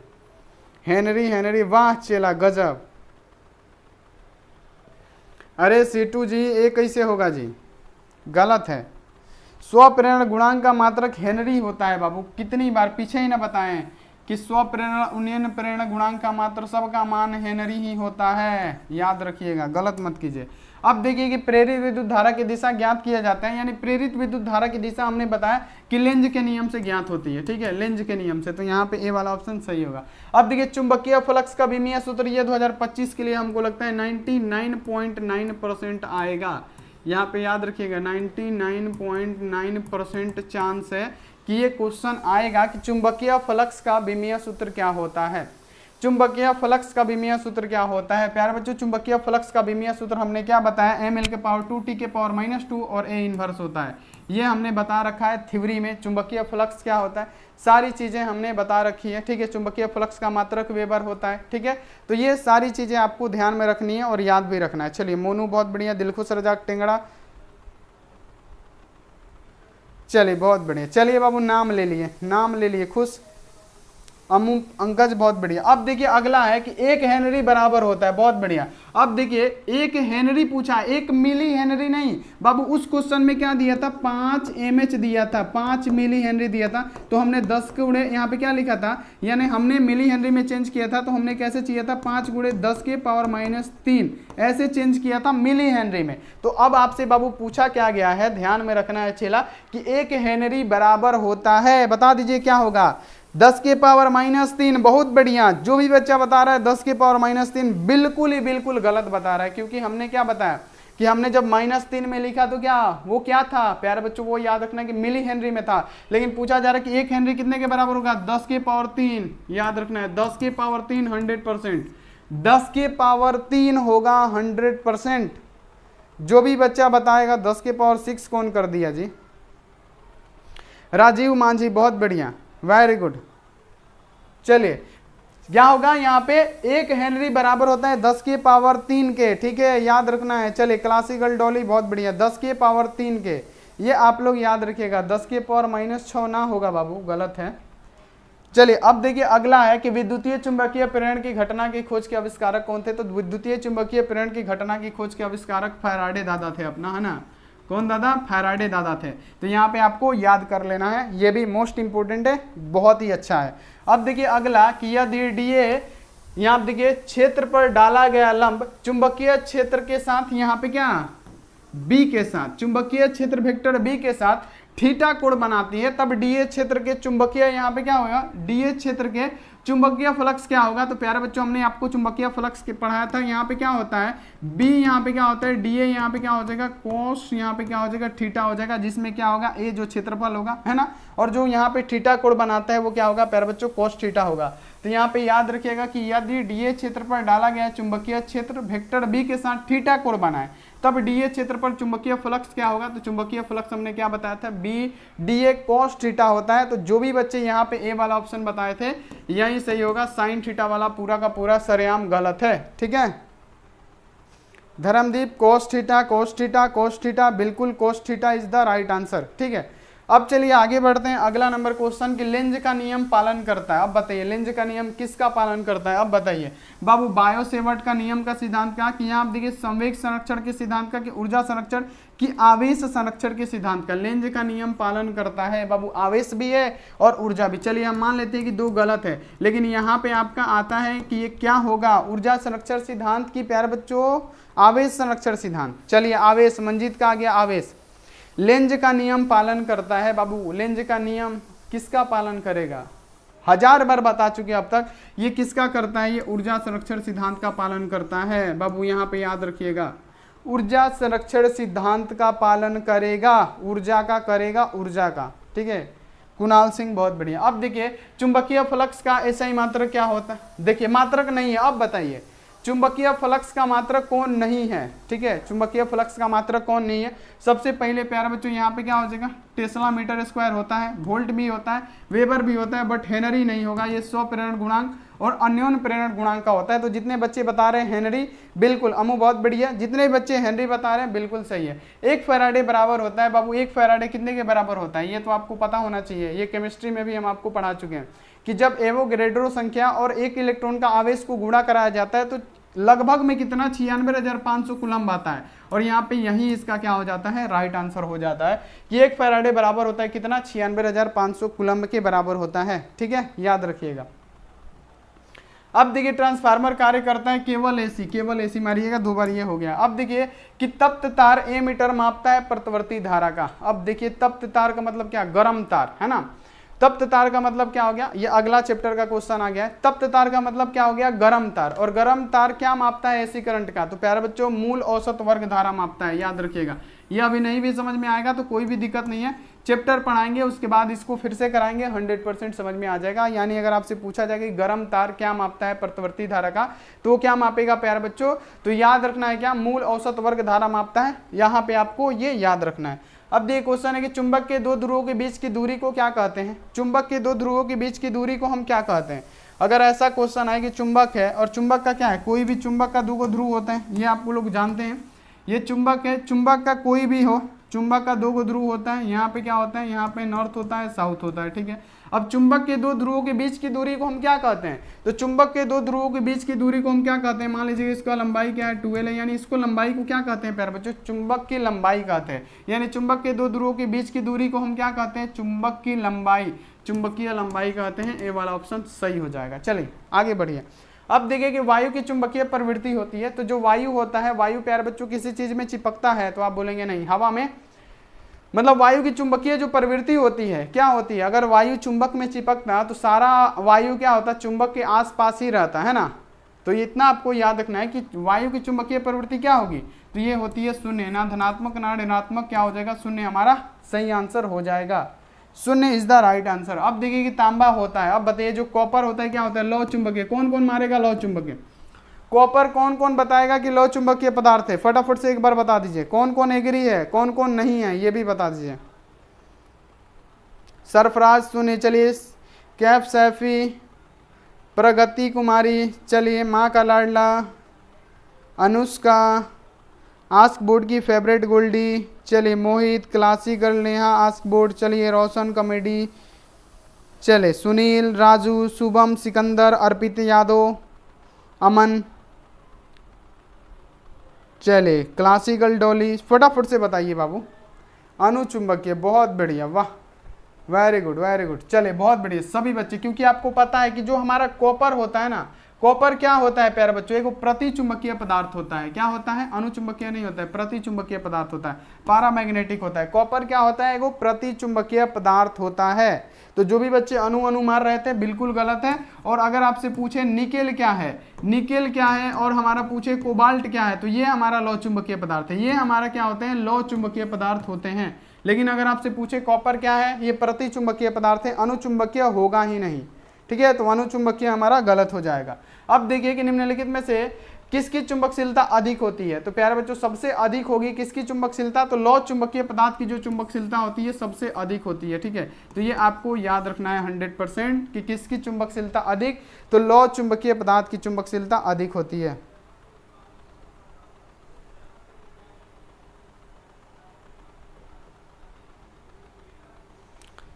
हेनरी, वाह चेला गजब। अरे सीटू जी, ये कैसे होगा जी, गलत है, स्वप्रेरण गुणांक का मात्रक हेनरी होता है बाबू। कितनी बार पीछे ही ना बताएं कि स्वप्रेरण उन्नयन प्रेरण गुणांक का मात्र सबका मान हेनरी ही होता है, याद रखिएगा, गलत मत कीजिए। अब देखिए कि प्रेरित विद्युत धारा की दिशा ज्ञात किया जाता है, यानी प्रेरित विद्युत धारा की दिशा हमने बताया कि लेंज के नियम से ज्ञात होती है, ठीक है, लेंज के नियम से, तो यहाँ पे ए वाला ऑप्शन सही होगा। अब देखिए चुंबकीय फ्लक्स का विमीय सूत्र, ये 2025 के लिए हमको लगता है 99.9% आएगा, यहाँ पे याद रखिएगा 99.9% चांस है कि ये क्वेश्चन आएगा कि चुंबकीय फ्लक्स का विमीय सूत्र क्या होता है। चुंबकीय फ्लक्स का विमीय सूत्र क्या होता है प्यारे बच्चों, चुंबकीय फ्लक्स का विमीय सूत्र हमने क्या बताया, ml के पावर 2 t के पावर -2 और a इनवर्स होता है, ये हमने बता रखा है थ्योरी में। चुंबकीय फ्लक्स क्या होता है, सारी चीजें हमने बता रखी है, ठीक है। चुंबकीय फ्लक्स का मात्रक वेबर होता है, ठीक है। तो ये सारी चीजें आपको ध्यान में रखनी है और याद भी रखना है। चलिए, मोनू बहुत बढ़िया, दिलखुश रजाक टेंगड़ा, चलिए बहुत बढ़िया। चलिए बाबू, नाम ले लिए, खुश अमू अंकज, बहुत बढ़िया। अब देखिए अगला है कि 1 हेनरी बराबर होता है, बहुत बढ़िया। अब देखिए 1 हेनरी पूछा, 1 मिली हेनरी नहीं बाबू, उस क्वेश्चन में क्या दिया था, 5 mH दिया था, 5 मिली हेनरी दिया था, तो हमने 10 के गुणे यहाँ पे क्या लिखा था, यानी हमने मिली हेनरी में चेंज किया था, तो हमने कैसे किया था, 5 × 10 के पावर -3 ऐसे चेंज किया था मिली हेनरी में। तो अब आपसे बाबू पूछा क्या गया है, ध्यान में रखना है चेला, कि 1 हेनरी बराबर होता है, बता दीजिए क्या होगा, 10 के पावर -3। बहुत बढ़िया, जो भी बच्चा बता रहा है 10 के पावर -3 बिल्कुल ही बिल्कुल गलत बता रहा है, क्योंकि हमने क्या बताया कि हमने जब -3 में लिखा तो क्या वो क्या था प्यारे बच्चों, वो याद रखना कि मिली हेनरी में था, लेकिन पूछा जा रहा है कि 1 हेनरी कितने के बराबर होगा, 10 के पावर 3, याद रखना है 10 के पावर 3 100%, 10 के पावर 3 होगा 100%। जो भी बच्चा बताएगा 10 के पावर 6 कौन कर दिया जी, राजीव मांझी, बहुत बढ़िया, वेरी गुड। चलिए क्या होगा यहाँ पे, 1 हेनरी बराबर होता है 10 के पावर 3 के, ठीक है, याद रखना है। चलिए क्लासिकल डॉली, बहुत बढ़िया, 10 के पावर 3 के, ये आप लोग याद रखिएगा, 10 के पावर -6 ना होगा बाबू, गलत है। चलिए अब देखिए अगला है कि विद्युतीय चुंबकीय प्रेरण की घटना की खोज के आविष्कारक कौन थे, तो विद्युतीय चुंबकीय प्रेरण की घटना की खोज के आविष्कारक फैराडे दादा थे अपना, है ना, कौन दादा, फैराडे दादा थे। तो यहाँ पे आपको याद कर लेना है, ये भी मोस्ट इंपोर्टेंट है, बहुत ही अच्छा है। अब देखिए अगला कि यदि डीए, यहाँ देखिए क्षेत्र पर डाला गया लंब चुंबकीय क्षेत्र के साथ, यहाँ पे क्या बी के साथ, चुंबकीय क्षेत्र वेक्टर बी के साथ थीटा कोण बनाती है, तब डीए क्षेत्र के चुंबकीय यहाँ पे क्या होगा, डीए क्षेत्र के चुंबकीय फ्लक्स क्या होगा, तो प्यारे बच्चों हमने आपको चुंबकीय फ्लक्स पढ़ाया था। यहाँ पे क्या होता है, बी यहाँ पे क्या होता है, डी ए यहाँ पे क्या हो जाएगा, कोस यहाँ पे क्या हो जाएगा, थीटा हो जाएगा, जिसमें क्या होगा, ए जो क्षेत्रफल होगा, है ना, और जो यहाँ पे थीटा कोण बनाता है वो क्या होगा प्यारे बच्चों, कोस थीटा होगा। तो यहाँ पे याद रखिएगा कि यदि डीए क्षेत्र पर डाला गया चुंबकीय क्षेत्र वेक्टर बी के साथ थीटा कोण बनाए, तब डीए क्षेत्र पर चुंबकीय फ्लक्स क्या होगा, तो चुंबकीय फ्लक्स हमने क्या बताया था, बी डीए कॉस थीटा होता है। तो जो भी बच्चे यहाँ पे ए वाला ऑप्शन बताए थे यही सही होगा, साइन थीटा वाला पूरा का पूरा सरेआम गलत है। ठीक है Dharmdeep, cos theta cos theta cos theta, बिल्कुल cos theta is the right answer. ठीक है, अब चलिए आगे बढ़ते हैं। अगला नंबर क्वेश्चन कि लेंज का नियम पालन करता है। अब बताइए लेंज का नियम किसका पालन करता है, अब बताइए बाबू। बायो सेवर्ट का नियम का सिद्धांत क्या कि यहाँ आप देखिए संवेग संरक्षण के सिद्धांत का, कि ऊर्जा संरक्षण की आवेश संरक्षण के सिद्धांत का लेंज का नियम पालन करता है। बाबू आवेश भी है और ऊर्जा भी। चलिए हम मान लेते हैं कि दो गलत है, लेकिन यहाँ पे आपका आता है कि ये क्या होगा, ऊर्जा संरक्षण सिद्धांत की प्यारे बच्चों आवेश संरक्षण सिद्धांत। चलिए आवेश, मंजीत का आ गया आवेश। लेंज का नियम पालन करता है। बाबू लेंज का नियम किसका पालन करेगा, 1000 बार बता चुके अब तक, ये किसका करता है, ये ऊर्जा संरक्षण सिद्धांत का पालन करता है। बाबू यहाँ पे याद रखिएगा ऊर्जा संरक्षण सिद्धांत का पालन करेगा, ऊर्जा का करेगा, ऊर्जा का। ठीक है कुणाल सिंह बहुत बढ़िया। अब देखिए चुंबकीय फ्लक्स का ऐसा ही मात्रक क्या होता है, देखिए मात्रक नहीं है। अब बताइए चुंबकीय फ्लक्स का मात्रक कौन नहीं है। ठीक है चुंबकीय फ्लक्स का मात्रक कौन नहीं है, सबसे पहले प्यारे बच्चों यहाँ पे क्या हो जाएगा, टेस्ला मीटर स्क्वायर होता है, वोल्ट भी होता है, वेबर भी होता है, बट हेनरी नहीं होगा। ये 100 प्रेरण गुणांक और अन्योन प्रेरण गुणांक का होता है। तो जितने बच्चे बता रहे हैं हेनरी, बिल्कुल अमू बहुत बढ़िया, जितने बच्चे हेनरी बता रहे हैं बिल्कुल सही है। 1 फैराडे बराबर होता है। बाबू 1 फैराडे कितने के बराबर होता है, ये तो आपको पता होना चाहिए, ये केमिस्ट्री में भी हम आपको पढ़ा चुके हैं कि जब एवोगैड्रो संख्या और 1 इलेक्ट्रॉन का आवेश को गुणा कराया जाता है तो लगभग में कितना 96,500 कूलम्ब आता है। और यहाँ पे यही इसका क्या हो जाता है, राइट आंसर हो जाता है कि 1 फैराडे बराबर होता है कितना, 96,500 कूलम्ब के बराबर होता है। ठीक है याद रखिएगा। अब देखिए ट्रांसफार्मर कार्य करता है केवल एसी, केवल एसी मारिएगा 2 बार, ये हो गया। अब देखिए कि तप्त तार ए मीटर मापता है प्रतिवर्ती धारा का। अब देखिए तप्त तार का मतलब क्या, गर्म तार, है ना। तप्त तार का मतलब क्या हो गया, ये अगला चैप्टर का क्वेश्चन आ गया है। तप्त तार का मतलब क्या हो गया, गर्म तार। और गर्म तार क्या मापता है, एसी करंट का। तो प्यारे बच्चों मूल औसत वर्ग धारा मापता है, याद रखिएगा। ये अभी नहीं भी समझ में आएगा तो कोई भी दिक्कत नहीं है, चैप्टर पढ़ाएंगे उसके बाद इसको फिर से कराएंगे, 100% समझ में आ जाएगा। यानी अगर आपसे पूछा जाएगा कि गर्म तार क्या मापता है प्रतिवर्ती धारा का, तो क्या मापेगा प्यारे बच्चों, तो याद रखना है क्या, मूल औसत वर्ग धारा मापता है। यहाँ पे आपको ये याद रखना है। अब देखिए क्वेश्चन है कि चुंबक के 2 ध्रुवों के बीच की दूरी को क्या कहते हैं। चुंबक के 2 ध्रुवों के बीच की दूरी को हम क्या कहते हैं। अगर ऐसा क्वेश्चन आए कि चुंबक है और चुंबक का क्या है, कोई भी चुंबक का 2 ध्रुव होते हैं, ये आपको लोग जानते हैं। ये चुंबक है, चुंबक का कोई भी हो, चुंबक का 2 ध्रुव होता है। यहाँ पे क्या होता है, यहाँ पे नॉर्थ होता है, साउथ होता है। ठीक है अब चुंबक के 2 ध्रुवों के बीच की दूरी को हम क्या कहते हैं, तो चुंबक के 2 ध्रुवों के बीच की दूरी को हम क्या कहते हैं। मान लीजिए इसका लंबाई क्या है, 12 है, यानी इसको लंबाई को क्या कहते हैं प्यारे बच्चों, चुंबक की लंबाई कहते हैं। यानी चुंबक के 2 ध्रुवों के बीच की दूरी को हम क्या कहते हैं, चुंबक की लंबाई, चुंबकीय लंबाई कहते हैं। ए वाला ऑप्शन सही हो जाएगा। चलिए आगे बढ़िए। अब देखिए कि वायु की चुंबकीय प्रवृत्ति होती है। तो जो वायु होता है, वायु प्यारे बच्चों किसी चीज में चिपकता है, तो आप बोलेंगे नहीं, हवा में। मतलब वायु की चुंबकीय जो प्रवृत्ति होती है क्या होती है, अगर वायु चुंबक में चिपकता तो सारा वायु क्या होता है, चुंबक के आसपास ही रहता है ना। तो ये इतना आपको याद रखना है कि वायु की चुंबकीय प्रवृत्ति क्या होगी, तो ये होती है 0, ना धनात्मक ना ऋणात्मक, क्या हो जाएगा 0, हमारा सही आंसर हो जाएगा। 0 इज द राइट आंसर। अब देखिए कि तांबा होता है। अब बताइए जो कॉपर होता है क्या होता है, लौह चुंबकीय। कौन कौन मारेगा लौह चुंबकीय, कॉपर कौन कौन बताएगा कि लौह चुंबकीय पदार्थ है, फटाफट से एक बार बता दीजिए। कौन कौन एग्री है, कौन कौन नहीं है, ये भी बता दीजिए। सरफराज सुने, चलिए कैफ सैफी, प्रगति कुमारी, चलिए माँ का लाडला, अनुष्का, आस्क बोर्ड की फेवरेट गोल्डी, चलिए मोहित, क्लासिकल, नेहा आस्क बोर्ड, चलिए रोशन कॉमेडी, चले सुनील, राजू, शुभम, सिकंदर, अर्पित यादव, अमन, चले क्लासिकल डॉली, फटाफट से बताइए बाबू। अनुचुंबकीय, बहुत बढ़िया, वाह वेरी गुड वेरी गुड। चले बहुत बढ़िया सभी बच्चे, क्योंकि आपको पता है कि जो हमारा कॉपर होता है ना, कॉपर क्या होता है प्यारे बच्चों, एक प्रति चुंबकीय पदार्थ होता है। क्या होता है, अनुचुंबकीय नहीं होता है, प्रति चुंबकीय पदार्थ होता है, पैरामैग्नेटिक होता है। कॉपर क्या होता है, एक प्रति चुंबकीय पदार्थ होता है। तो जो भी बच्चे अणु मार रहे थे बिल्कुल गलत है। और अगर आपसे पूछे निकेल क्या है, निकेल क्या है, और हमारा पूछे कोबाल्ट क्या है, तो ये हमारा लौह चुंबकीय पदार्थ है। ये हमारा क्या होते हैं, लौह चुंबकीय पदार्थ होते हैं। लेकिन अगर आपसे पूछे कॉपर क्या है, ये प्रति चुंबकीय पदार्थ है, अनुचुंबकीय होगा ही नहीं। ठीक है, तो अनुचुंबकीय हमारा गलत हो जाएगा। अब देखिए कि निम्नलिखित में से किसकी चुंबकशीलता अधिक होती है। तो प्यारे बच्चों सबसे अधिक होगी किसकी चुंबकशीलता, तो लौह चुंबकीय पदार्थ की जो चुंबकशीलता होती है सबसे अधिक होती है। ठीक है, तो ये आपको याद रखना है 100% कि किसकी चुंबकशीलता अधिक, तो लौह चुंबकीय पदार्थ की चुंबकशीलता अधिक होती है।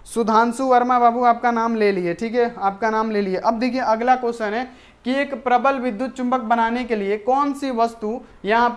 सुधांशु वर्मा बाबू आपका नाम ले लिए, ठीक है, आपका नाम ले लिए। अब देखिए अगला क्वेश्चन है कि एक प्रबल विद्युत चुंबक बनाने के लिए कौन सी वस्तु यहाँ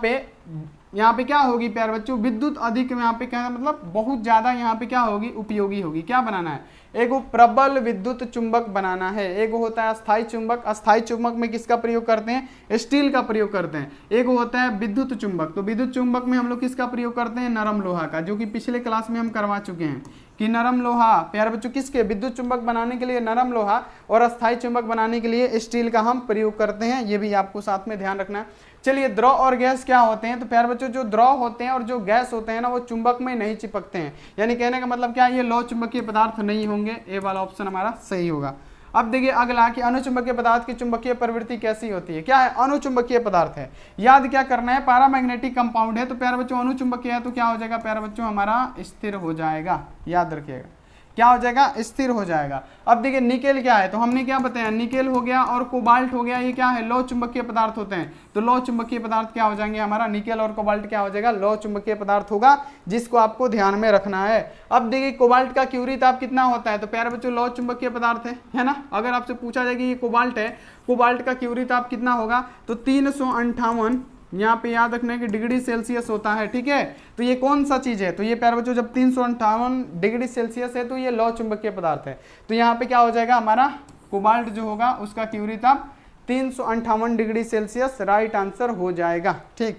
पे क्या होगी प्यारे बच्चों, विद्युत अधिक, यहाँ पे क्या मतलब बहुत ज्यादा यहाँ पे क्या होगी, उपयोगी होगी। क्या बनाना है, एक प्रबल विद्युत चुंबक बनाना है। एक होता है अस्थायी चुंबक, अस्थायी चुंबक में किसका प्रयोग करते हैं, स्टील का प्रयोग करते हैं। एक होता है विद्युत चुंबक, तो विद्युत चुंबक में हम लोग किसका प्रयोग करते हैं, नरम लोहा का, जो कि पिछले क्लास में हम करवा चुके हैं कि नरम लोहा प्यारे बच्चों किसके, विद्युत चुंबक बनाने के लिए नरम लोहा, और अस्थायी चुंबक बनाने के लिए स्टील का हम प्रयोग करते हैं। ये भी आपको साथ में ध्यान रखना है। चलिए द्रव और गैस क्या होते हैं, तो प्यारे बच्चों जो द्रव होते हैं और जो गैस होते हैं ना वो चुंबक में नहीं चिपकते हैं। यानी कहने का मतलब क्या, ये लौह चुंबकीय पदार्थ नहीं होंगे। ए वाला ऑप्शन हमारा सही होगा। अब देखिए अगला कि अनुचुंबकीय पदार्थ की चुंबकीय प्रवृत्ति कैसी होती है। क्या है, अनुचुंबकीय पदार्थ है, याद क्या करना है, पैरामैग्नेटिक कंपाउंड है। तो प्यारे बच्चों अनुचुंबकीय है तो क्या हो जाएगा प्यारे बच्चों, हमारा स्थिर हो जाएगा। याद रखिएगा क्या हो जाएगा, स्थिर हो जाएगा। अब देखिए निकेल क्या है, तो हमने क्या बताया, निकेल हो गया और कोबाल्ट हो गया, ये क्या है, लौह चुंबकीय पदार्थ होते हैं। तो लौह चुंबकीय पदार्थ क्या हो जाएंगे हमारा, निकेल और कोबाल्ट क्या हो जाएगा, लौह चुंबकीय पदार्थ होगा, जिसको आपको ध्यान में रखना है। अब देखिए कोबाल्ट का क्यूरी ताप कितना होता है, तो प्यारे बच्चों लौह चुंबकीय पदार्थ है ना। अगर आपसे पूछा जाए कि ये कोबाल्ट है, कोबाल्ट का क्यूरी ताप कितना होगा, तो 358 यहाँ पे याद रखना कि डिग्री सेल्सियस होता है। ठीक है, तो ये कौन सा चीज है, तो ये प्यारे बच्चों जब 358 डिग्री सेल्सियस है तो ये लौह चुंबकीय पदार्थ है। तो यहाँ पे क्या हो जाएगा हमारा कोबाल्ट जो होगा उसका क्यूरी ताप 358 डिग्री सेल्सियस राइट आंसर हो जाएगा। ठीक,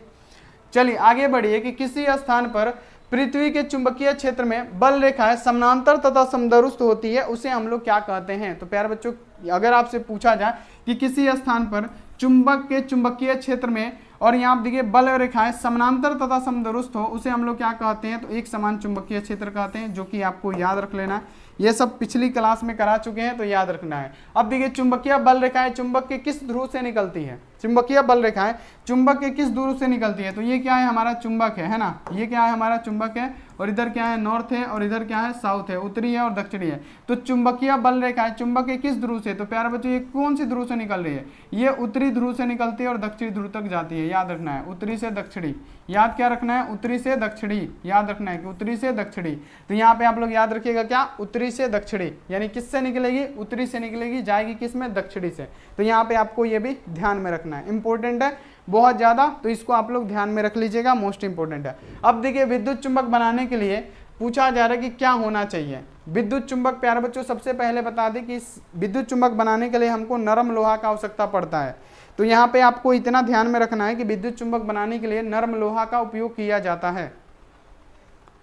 चलिए आगे बढ़िए कि किसी स्थान पर पृथ्वी के चुंबकीय क्षेत्र में बल रेखाएं समानांतर तथा समदरुस्थ होती है, उसे हम लोग क्या कहते हैं। तो प्यारे बच्चों अगर आपसे पूछा जाए कि किसी स्थान पर चुंबक के चुंबकीय क्षेत्र में और यहाँ आप देखिए बल रेखाएं समानांतर तथा समदरुस्थ हो, उसे हम लोग क्या कहते हैं, तो एक समान चुंबकीय क्षेत्र कहते हैं, जो कि आपको याद रख लेना है। ये सब पिछली क्लास में करा चुके हैं तो याद रखना है। अब देखिए चुंबकीय बल रेखाएं चुंबक के किस ध्रुव से निकलती है, चुंबकीय बल रेखाएं चुंबक के किस ध्रुव से निकलती है, तो ये क्या है हमारा चुंबक है ना, ये क्या है हमारा चुंबक है, और इधर क्या है नॉर्थ है, और इधर क्या है साउथ है, उत्तरी है और दक्षिणी है। तो चुंबकीय बल रेखाएं चुंबक के किस ध्रुव से, तो प्यारे बच्चों ये कौन सी ध्रुव से निकल रही है, ये उत्तरी ध्रुव से निकलती है और दक्षिणी ध्रुव तक जाती है। याद रखना है उत्तरी से दक्षिणी, याद क्या रखना है, उत्तरी से दक्षिणी, याद रखना है कि उत्तरी से दक्षिणी। तो यहाँ पे आप लोग याद रखिएगा क्या, उत्तरी से दक्षिणी, यानी किससे निकलेगी, उत्तरी से निकलेगी, जाएगी किस में, दक्षिणी से। तो यहाँ पे आपको ये भी ध्यान में रखना है, इंपॉर्टेंट है बहुत ज्यादा, तो इसको आप लोग ध्यान में रख लीजिएगा, मोस्ट इंपॉर्टेंट है। अब देखिए विद्युत चुंबक बनाने के लिए पूछा जा रहा है कि क्या होना चाहिए। विद्युत चुंबक प्यारे बच्चों सबसे पहले बता दें कि विद्युत चुंबक बनाने के लिए हमको नरम लोहा का आवश्यकता पड़ता है। तो यहाँ पे आपको इतना ध्यान में रखना है कि विद्युत चुंबक बनाने के लिए नरम लोहा का उपयोग किया जाता है।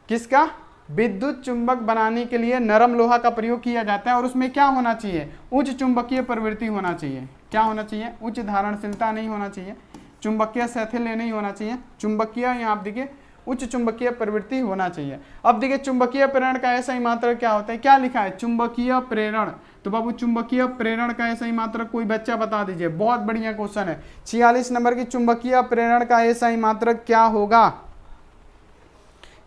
किसका, विद्युत चुंबक बनाने के लिए नरम लोहा का प्रयोग किया जाता है, और उसमें क्या होना चाहिए, उच्च चुंबकीय प्रवृत्ति होना चाहिए। क्या होना चाहिए, उच्च धारणशीलता नहीं होना चाहिए, चुंबकीय शैथिल्य नहीं होना चाहिए, चुंबकीय यहाँ आप देखिए उच्च चुंबकीय प्रवृत्ति होना चाहिए। अब देखिए चुंबकीय प्रेरण का ऐसा ही मात्रक क्या होता है, क्या लिखा है, चुंबकीय प्रेरण। तो बाबू चुंबकीय प्रेरण का ऐसा ही मात्रक कोई बच्चा बता दीजिए, बहुत बढ़िया क्वेश्चन है। 46 नंबर की चुंबकीय प्रेरण का ऐसा ही मात्रक क्या होगा,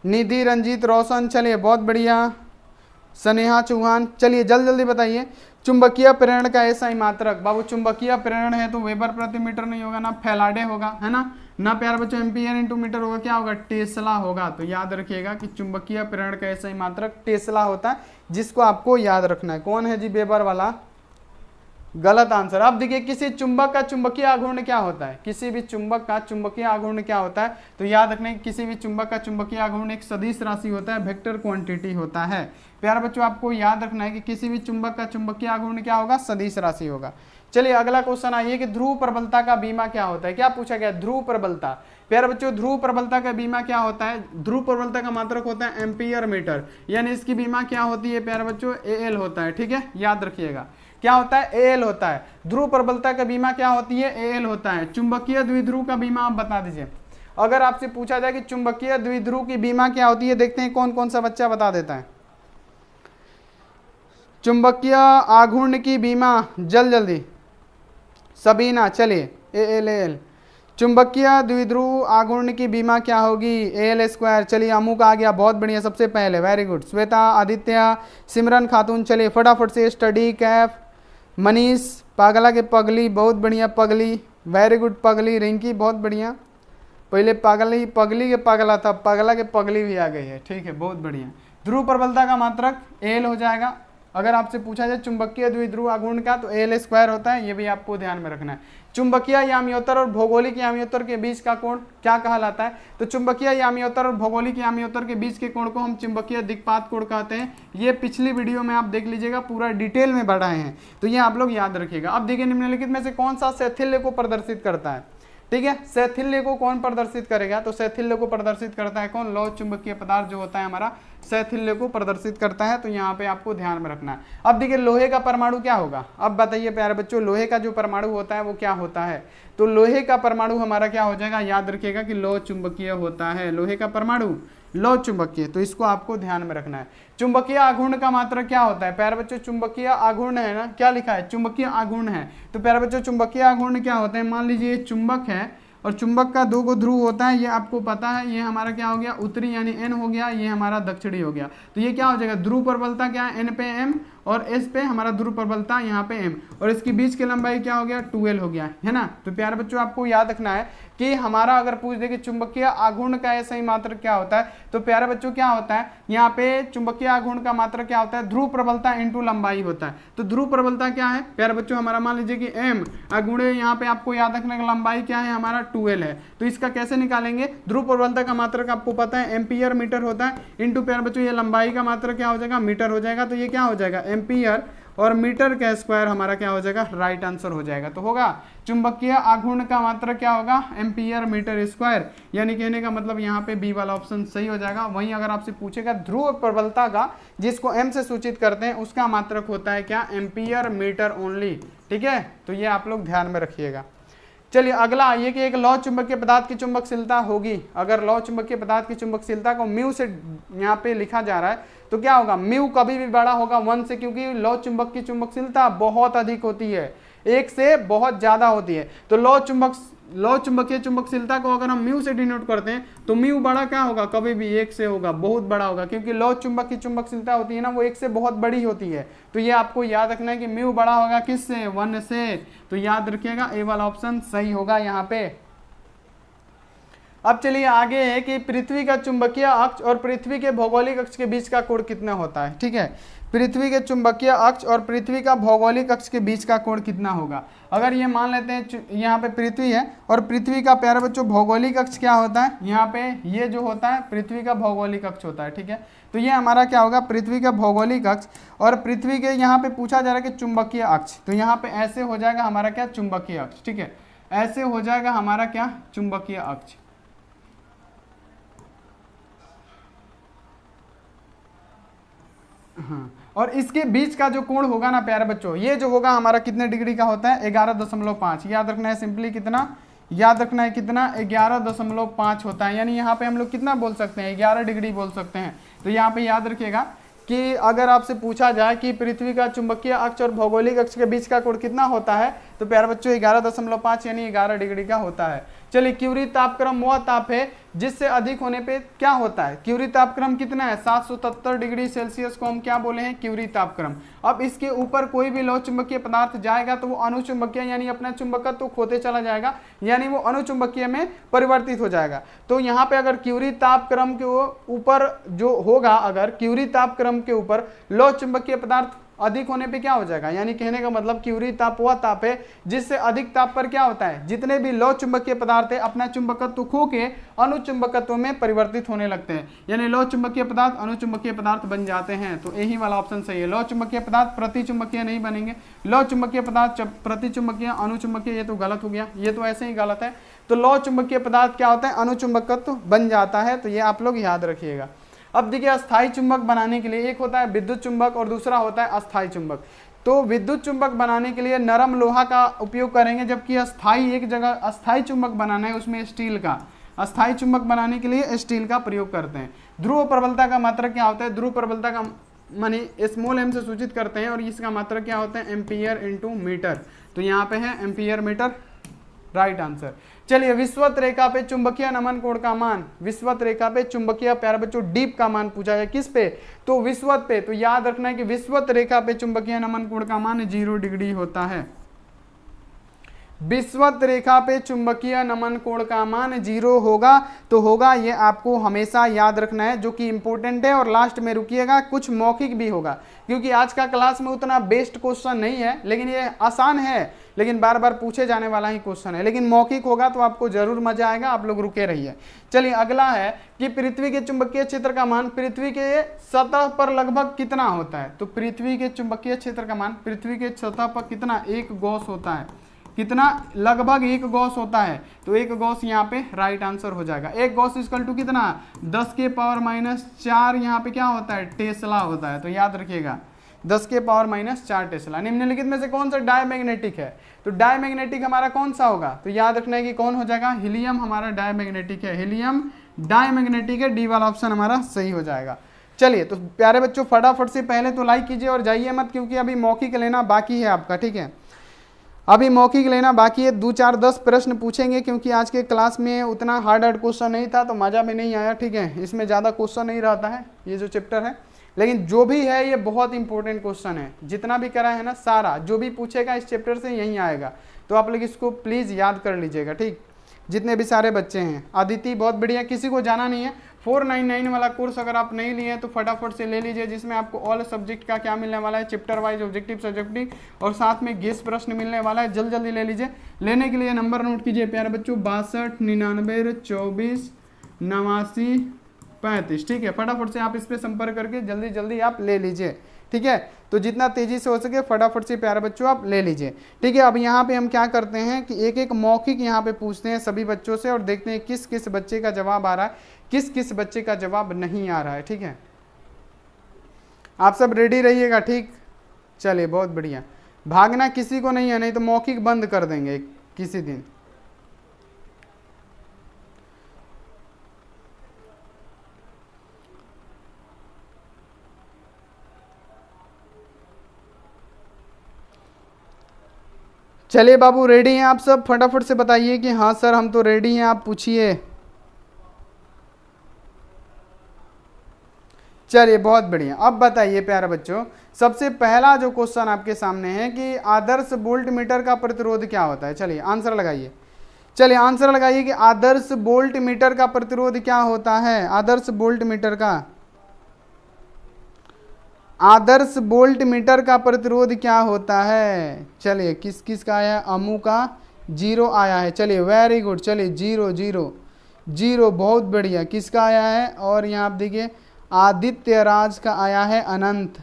निधि रंजीत रोशन, चलिए बहुत बढ़िया, स्नेहा चौहान, चलिए जल्दी जल्दी बताइए। चुंबकीय प्रेरण का ऐसा ही मात्रक, बाबू चुंबकीय प्रेरण है तो वेबर प्रति मीटर नहीं होगा ना, फैलाडे होगा, है ना प्यारे बच्चों एम्पियर इंटू मीटर होगा, क्या होगा, टेस्ला होगा। तो याद रखिएगा कि चुंबकीय प्रेरण का ऐसा ही मात्रक टेस्ला होता है, जिसको आपको याद रखना है। कौन है जी वेबर वाला, गलत आंसर। अब देखिए किसी चुंबक का चुंबकीय आघूर्ण क्या होता है, किसी भी चुंबक का चुंबकीय आघूर्ण क्या होता है, तो याद रखने किसी भी चुंबक का चुंबकीय आघूर्ण एक सदिश राशि होता है, वेक्टर क्वांटिटी होता है। प्यारे बच्चों आपको याद रखना है कि किसी भी चुंबक का चुंबकीय आघूर्ण क्या होगा, सदिश राशि होगा। चलिए अगला क्वेश्चन आइए कि ध्रुव प्रबलता का बीमा क्या होता है। क्या पूछा गया, ध्रुव प्रबलता। प्यारे बच्चों ध्रुव प्रबलता का बीमा क्या होता है, ध्रुव प्रबलता का मात्रक होता है एम्पियर मीटर, यानी इसकी बीमा क्या होती है प्यारे बच्चों, एएल होता है। ठीक है, याद रखिएगा क्या होता है, एएल होता है। ध्रुव प्रबलता का बीमा क्या होती है, एएल होता है। चुंबकीय द्विध्रुव का बीमा आप बता दीजिए। अगर आपसे पूछा जाए कि चुंबकीय द्विध्रुव की बीमा क्या होती है, देखते हैं कौन कौन सा बच्चा बता देता है। चुंबकीय आघूर्ण की बीमा जल्दी सबीना, चलिए एएल। चुंबकीय द्विध्रुव आघूर्ण की बीमा क्या होगी, एल स्क्वायर। चलिए अमुक आ गया, बहुत बढ़िया, सबसे पहले वेरी गुड। श्वेता, आदित्य, सिमरन खातून, चलिए फटाफट से। स्टडी कैफ, मनीष, पागला के पगली, बहुत बढ़िया पगली, वेरी गुड पगली। रिंकी बहुत बढ़िया, पहले पगली के पगला था, पगला के पगली भी आ गई है। ठीक है, बहुत बढ़िया। ध्रुव प्रबलता का मात्रक एल हो जाएगा। अगर आपसे पूछा जाए चुंबकीय द्विध्रुव आघूर्ण का, तो एल स्क्वायर होता है, ये भी आपको ध्यान में रखना है। चुंबकीय यामियोत्तर और भौगोलिक यामियोत्तर के बीच का कोण क्या कहलाता है, तो चुंबकीय यामियोत्तर और भौगोलिक यामियोत्तर के बीच के कोण को हम चुंबकीय दिक्पात कोण कहते हैं। ये पिछली वीडियो में आप देख लीजिएगा, पूरा डिटेल में बढ़ाए हैं, तो ये आप लोग याद रखिएगा। अब देखिए निम्नलिखित में से कौन सा शैथिल्य को प्रदर्शित करता है। ठीक है, शैथिल्य को कौन प्रदर्शित करेगा, तो शैथिल्य को प्रदर्शित करता है कौन, लौह चुंबकीय पदार्थ जो होता है हमारा शैथिल्य को प्रदर्शित करता है। तो यहाँ पे आपको ध्यान में रखना है। अब देखिए लोहे का परमाणु क्या होगा, अब बताइए प्यारे बच्चों, लोहे का जो परमाणु होता है वो क्या होता है, तो लोहे का परमाणु हमारा क्या हो जाएगा, याद रखिएगा कि लौह चुंबकीय होता है। लोहे का परमाणु लौह चुंबकीय, तो इसको आपको ध्यान में रखना है। चुंबकीय आघूर्ण का मात्रक क्या होता है, प्यारे बच्चों चुंबकीय आघूर्ण है ना, क्या लिखा है, चुंबकीय आघूर्ण है। तो प्यारे बच्चों चुंबकीय आघूर्ण क्या होते हैं, मान लीजिए चुंबक है और चुंबक का दो गो ध्रुव होता है, ये आपको पता है। ये हमारा क्या हो गया, उत्तरी यानी एन हो गया, ये हमारा दक्षिणी हो गया। तो ये क्या हो जाएगा, ध्रुव प्रबलता क्या है, एन पे एम, और एस पे हमारा ध्रुव प्रबलता यहाँ पे एम, और इसकी बीच की लंबाई क्या हो गया, 2l हो गया, है ना। तो प्यारे बच्चों आपको याद रखना है कि हमारा अगर पूछ दे कि चुंबकीय आघूर्ण का ऐसा ही मात्र क्या होता है, तो प्यारे बच्चों क्या होता है, यहाँ पे चुंबकीय आघूर्ण का मात्र क्या होता है, ध्रुव प्रबलता इंटू लंबाई होता है। तो ध्रुव प्रबलता क्या है प्यारे बच्चों, हमारा मान लीजिए कि एम गुणे यहाँ पे आपको याद रखने का लंबाई क्या है, हमारा 2l है। तो इसका कैसे निकालेंगे, ध्रुव प्रबलता का मात्रक आपको पता है एम्पियर मीटर होता है, इंटू प्यारे बच्चों ये लंबाई का मात्रक क्या हो जाएगा, मीटर हो जाएगा। तो ये क्या हो जाएगा, एम्पियर और मीटर का स्क्वायर हमारा क्या हो जाएगा, राइट आंसर हो जाएगा। तो होगा चुंबकीय आघूर्ण का मात्रक क्या होगा, एम्पियर मीटर स्क्वायर, यानी कहने का मतलब यहाँ पे बी वाला ऑप्शन सही हो जाएगा। वहीं अगर आपसे पूछेगा ध्रुव प्रबलता का, जिसको एम से सूचित करते हैं, उसका मात्रक होता है क्या, एम्पियर मीटर ओनली। ठीक है, तो ये आप लोग ध्यान में रखिएगा। चलिए अगला आइए कि एक लौह चुंबकीय पदार्थ की चुंबकशीलता होगी, अगर लौह चुंबकीय पदार्थ की चुंबकशीलता को म्यू से यहाँ पे लिखा जा रहा है, तो क्या होगा, म्यू कभी भी बड़ा होगा 1 से, क्योंकि लौह चुंबक की चुंबकशीलता बहुत अधिक होती है, 1 से बहुत ज्यादा होती है। तो लौह चुंबकीय चुंबकशीलता को अगर हम म्यू से डिनोट करते हैं, तो म्यू बड़ा क्या होगा, कभी भी 1 से होगा, बहुत बड़ा होगा, क्योंकि लौह चुंबक की चुंबकशीलता होती है ना, वो 1 से बहुत बड़ी होती है। तो ये आपको याद रखना है कि म्यू बड़ा होगा किससे, 1 से। तो याद रखिएगा ए वाला ऑप्शन सही होगा यहाँ पे। अब चलिए आगे है कि पृथ्वी का चुंबकीय अक्ष और पृथ्वी के भौगोलिक अक्ष के बीच का कोण कितना होता है। ठीक है, पृथ्वी के चुंबकीय अक्ष और पृथ्वी का भौगोलिक अक्ष के बीच का कोण कितना होगा। अगर ये मान लेते हैं यहाँ पे पृथ्वी है और पृथ्वी का प्यारे बच्चों भौगोलिक अक्ष क्या होता है, यहाँ पे ये जो होता है पृथ्वी का भौगोलिक अक्ष होता है। ठीक है, तो ये हमारा क्या होगा, पृथ्वी का भौगोलिक अक्ष, और पृथ्वी के यहाँ पे पूछा जा रहा है कि चुंबकीय अक्ष, तो यहाँ पे ऐसे हो जाएगा हमारा क्या, चुंबकीय अक्ष। ठीक है, ऐसे हो जाएगा हमारा क्या, चुंबकीय अक्ष। हाँ, और इसके बीच का जो कोण होगा ना प्यारे बच्चों, ये जो होगा हमारा कितने डिग्री का होता है, 11.5। याद रखना है सिंपली कितना, याद रखना है कितना, 11.5 होता है। यानी यहाँ पे हम लोग कितना बोल सकते हैं, 11 डिग्री बोल सकते हैं। तो यहाँ पे याद रखिएगा कि अगर आपसे पूछा जाए कि पृथ्वी का चुंबकीय अक्ष और भौगोलिक अक्ष के बीच का कोण कितना होता है, तो प्यारे बच्चों 11.5 यानी 11 डिग्री का होता है। चलिए क्यूरी तापक्रम वह ताप है जिससे अधिक होने पे क्या होता है, क्यूरी तापक्रम कितना है, 777 डिग्री सेल्सियस को हम क्या बोले हैं, क्यूरी तापक्रम। अब इसके ऊपर कोई भी लौह चुंबकीय पदार्थ जाएगा तो वो अनुचुंबकीय यानी अपना चुंबकत्व तो खोते चला जाएगा, यानी वो अनुचुंबकीय में परिवर्तित हो जाएगा। तो यहाँ पे अगर क्यूरी तापक्रम के ऊपर जो होगा, अगर क्यूरी तापक्रम के ऊपर लौह चुंबकीय पदार्थ अधिक होने पे क्या हो जाएगा, यानी कहने का मतलब क्यूरी ताप वह ताप है जिससे अधिक ताप पर क्या होता है, जितने भी लौ चुंबकीय पदार्थ है अपना चुंबकत्व खो के अनुचुंबकत्व में परिवर्तित होने लगते हैं, यानी लौ चुंबकीय पदार्थ अनुचुंबकीय पदार्थ बन जाते हैं। तो यही वाला ऑप्शन सही है। लौ चुंबकीय पदार्थ प्रति चुंबकीय नहीं बनेंगे, लौ चुंबकीय पदार्थ प्रति चुंबकीय अनुचुंबकीय, ये तो गलत हो गया, ये तो ऐसे ही गलत है। तो लौ चुंबकीय पदार्थ क्या होता है, अनुचुंबकत्व बन जाता है। तो ये आप लोग याद रखिएगा। अब देखिए अस्थायी चुंबक बनाने के लिए एक होता है विद्युत चुंबक और दूसरा होता है अस्थायी चुंबक। तो विद्युत चुंबक बनाने के लिए नरम लोहा का उपयोग करेंगे, जबकि अस्थायी एक जगह अस्थायी चुंबक बनाना है उसमें स्टील का, अस्थायी चुंबक बनाने के लिए स्टील का प्रयोग करते हैं। ध्रुव प्रबलता का मात्रक क्या होता है, ध्रुव प्रबलता का मानी स्मॉल एम से सूचित करते हैं और इसका मात्रक क्या होता है, एम्पियर इंटू मीटर। तो यहाँ पे है एम्पियर मीटर, राइट आंसर। चलिए विश्वत रेखा पे चुंबकीय नमन कोण का मान, विश्वत रेखा पे चुंबकीय, प्यारे बच्चों डीप का मान पूछा है, किस पे, तो विश्वत पे। तो याद रखना है कि विश्वत रेखा पे चुंबकीय नमन कोण का मान 0 डिग्री होता है। विश्वत रेखा पे चुंबकीय नमन कोण का मान 0 होगा, तो होगा, ये आपको हमेशा याद रखना है, जो कि इंपॉर्टेंट है। और लास्ट में रुकिएगा, कुछ मौखिक भी होगा, क्योंकि आज का क्लास में उतना बेस्ट क्वेश्चन नहीं है, लेकिन ये आसान है, लेकिन बार बार पूछे जाने वाला ही क्वेश्चन है, लेकिन मौखिक होगा तो आपको जरूर मजा आएगा, आप लोग रुके रहिए। चलिए अगला है कि पृथ्वी के चुंबकीय क्षेत्र का मान पृथ्वी के सतह पर लगभग कितना होता है। तो पृथ्वी के चुंबकीय क्षेत्र का मान पृथ्वी के सतह पर कितना, 1 गॉस होता है, कितना, लगभग 1 गॉस होता है। तो 1 गॉस यहाँ पे राइट आंसर हो जाएगा। 1 गॉस इक्वल टू कितना, 10 के पावर -4 यहाँ पे क्या होता है, टेस्ला होता है। तो याद रखिएगा 10 के पावर -4 टेस्ला। निम्नलिखित में से कौन सा डायमैग्नेटिक है, तो डायमैग्नेटिक हमारा कौन सा होगा, तो याद रखना है कि कौन हो जाएगा, हीलियम हमारा डायमैग्नेटिक है, हीलियम डायमैग्नेटिक है, डी वाला ऑप्शन हमारा सही हो जाएगा। चलिए तो प्यारे बच्चों फटाफट से पहले तो लाइक कीजिए और जाइए मत, क्योंकि अभी मौखिक लेना बाकी है आपका, ठीक है, अभी मौखिक लेना बाकी है। 2 4 10 प्रश्न पूछेंगे, क्योंकि आज के क्लास में उतना हार्ड क्वेश्चन नहीं था, तो मज़ा भी नहीं आया, ठीक है, इसमें ज़्यादा क्वेश्चन नहीं रहता है ये जो चैप्टर है, लेकिन जो भी है ये बहुत इंपॉर्टेंट क्वेश्चन है, जितना भी करा है ना सारा जो भी पूछेगा इस चैप्टर से यहीं आएगा। तो आप लोग इसको प्लीज़ याद कर लीजिएगा, ठीक, जितने भी सारे बच्चे हैं। अदिति बहुत बढ़िया, किसी को जाना नहीं है 499 वाला कोर्स अगर आप नहीं लिए तो फटाफट से ले लीजिए, जिसमें आपको ऑल सब्जेक्ट का क्या मिलने वाला है, चैप्टर वाइज ऑब्जेक्टिव सब्जेक्टिव और साथ में गेस प्रश्न मिलने वाला है। जल्दी जल्दी ले लीजिए। लेने के लिए नंबर नोट कीजिए प्यारे बच्चों, 62 99 24 89 35, ठीक है, फटाफट से आप इस पर संपर्क करके जल्दी जल्दी आप ले लीजिए, ठीक है। तो जितना तेजी से हो सके फटाफट से प्यारे बच्चों आप ले लीजिए, ठीक है। अब यहाँ पे हम क्या करते हैं कि एक एक मौखिक यहाँ पे पूछते हैं सभी बच्चों से और देखते हैं किस किस बच्चे का जवाब आ रहा है, किस किस बच्चे का जवाब नहीं आ रहा है, ठीक है। आप सब रेडी रहिएगा, ठीक। चलिए बहुत बढ़िया, भागना किसी को नहीं है, नहीं तो मौखिक बंद कर देंगे किसी दिन। चलिए बाबू रेडी हैं आप सब, फटाफट से बताइए कि हाँ सर हम तो रेडी हैं, आप पूछिए। चलिए बहुत बढ़िया। अब बताइए प्यारे बच्चों, सबसे पहला जो क्वेश्चन आपके सामने है कि आदर्श वोल्ट मीटर का प्रतिरोध क्या होता है। चलिए आंसर लगाइए, चलिए आंसर लगाइए कि आदर्श वोल्ट मीटर का प्रतिरोध क्या होता है। आदर्श वोल्ट मीटर का, आदर्श वोल्ट मीटर का प्रतिरोध क्या होता है। चलिए किस किस का आया, अमू का 0 आया है, चलिए वेरी गुड, चलिए 0 0 0, बहुत बढ़िया। किसका आया है, और यहाँ आप देखिए आदित्य राज का आया है अनंत।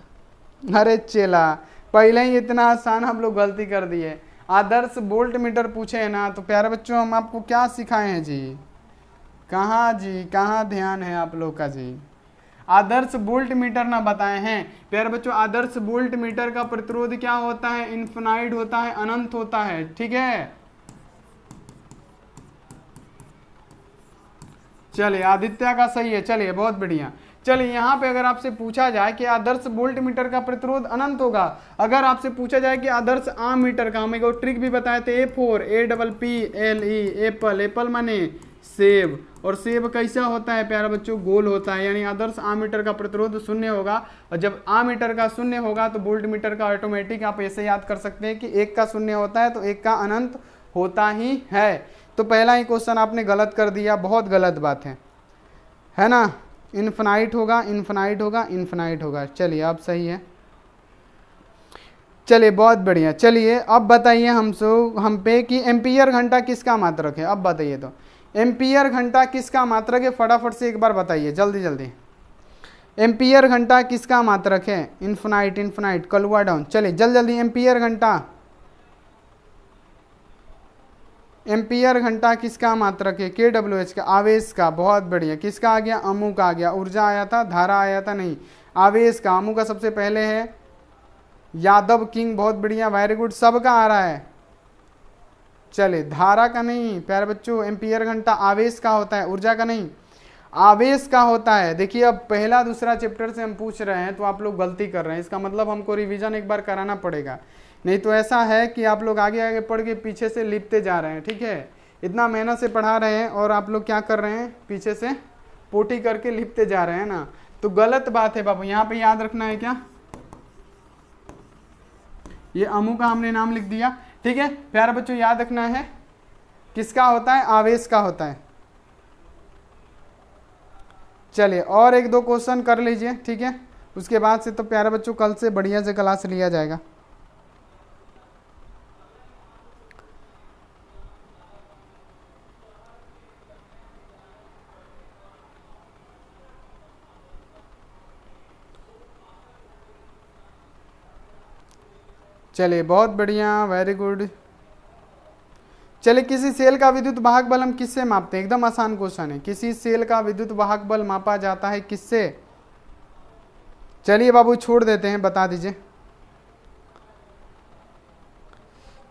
अरे चेला पहले ही इतना आसान हम लोग गलती कर दिए, आदर्श वोल्ट मीटर पूछे है ना, तो प्यारे बच्चों हम आपको क्या सिखाए हैं जी, कहाँ जी, कहाँ ध्यान है आप लोग का जी। आदर्श वोल्ट मीटर ना बताए हैं प्यारे बच्चों। आदर्श वोल्ट मीटर का प्रतिरोध क्या होता है, इन्फिनाइट होता है, अनंत होता है, ठीक है। चलिए आदित्य का सही है, चलिए बहुत बढ़िया। चलिए यहाँ पे अगर आपसे पूछा जाए कि आदर्श वोल्ट मीटर का प्रतिरोध अनंत होगा, अगर आपसे पूछा जाए कि आदर्श आम मीटर का, हम एक ट्रिक भी बताए थे, A4 APPLE, एप्पल, एप्पल माने सेब, और सेब कैसा होता है प्यारे बच्चों, गोल होता है, यानी आदर्श आम मीटर का प्रतिरोध 0 होगा। और जब आम मीटर का 0 होगा तो वोल्ट मीटर का ऑटोमेटिक आप ऐसे याद कर सकते हैं कि 1 का 0 होता है तो 1 का अनंत होता ही है। तो पहला ही क्वेश्चन आपने गलत कर दिया, बहुत गलत बात है ना। इन्फिनाइट होगा, इन्फिनाइट होगा, इन्फिनाइट होगा। चलिए अब सही है। चलिए बहुत बढ़िया। चलिए अब बताइए हम पे कि एम्पियर घंटा किसका मात्रक है। अब बताइए तो एम्पियर घंटा किसका मात्रक है, फटाफट से एक बार बताइए जल्दी जल्दी। एम्पियर घंटा किसका मात्रक है, इन्फिनाइट इन्फिनाइट कलुआ डाउन। चलिए जल्दी जल्दी, एम्पियर घंटा, एम्पियर घंटा किसका मात्रक है, KWH का, आवेश का। बहुत बढ़िया। किसका आ गया, अमु का आ गया। ऊर्जा आया था, धारा आया था, नहीं आवेश का। अमु का सबसे पहले है, यादव किंग, बहुत बढ़िया, वेरी गुड, सबका आ रहा है। चले धारा का नहीं प्यारे बच्चों, एम्पियर घंटा आवेश का होता है, ऊर्जा का नहीं, आवेश का होता है। देखिए अब पहला दूसरा चैप्टर से हम पूछ रहे हैं तो आप लोग गलती कर रहे हैं, इसका मतलब हमको रिवीजन एक बार कराना पड़ेगा, नहीं तो ऐसा है कि आप लोग आगे आगे पढ़ के पीछे से लिपते जा रहे हैं। ठीक है, इतना मेहनत से पढ़ा रहे हैं और आप लोग क्या कर रहे हैं, पीछे से पोटी करके लिपते जा रहे हैं ना, तो गलत बात है बाबू। यहाँ पे याद रखना है क्या, ये अमु का हमने नाम लिख दिया। ठीक है प्यारे बच्चों, याद रखना है किसका होता है, आवेश का होता है। चलिए और एक दो क्वेश्चन कर लीजिए, ठीक है, उसके बाद से तो प्यारे बच्चों कल से बढ़िया से क्लास लिया जाएगा। चलिए बहुत बढ़िया, वेरी गुड। चलिए किसी सेल का विद्युत वाहक बल हम किससे मापते हैं, एकदम आसान क्वेश्चन है। किसी सेल का विद्युत वाहक बल मापा जाता है किससे, चलिए बाबू छोड़ देते हैं, बता दीजिए।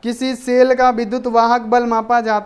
किसी सेल का विद्युत वाहक बल मापा जाता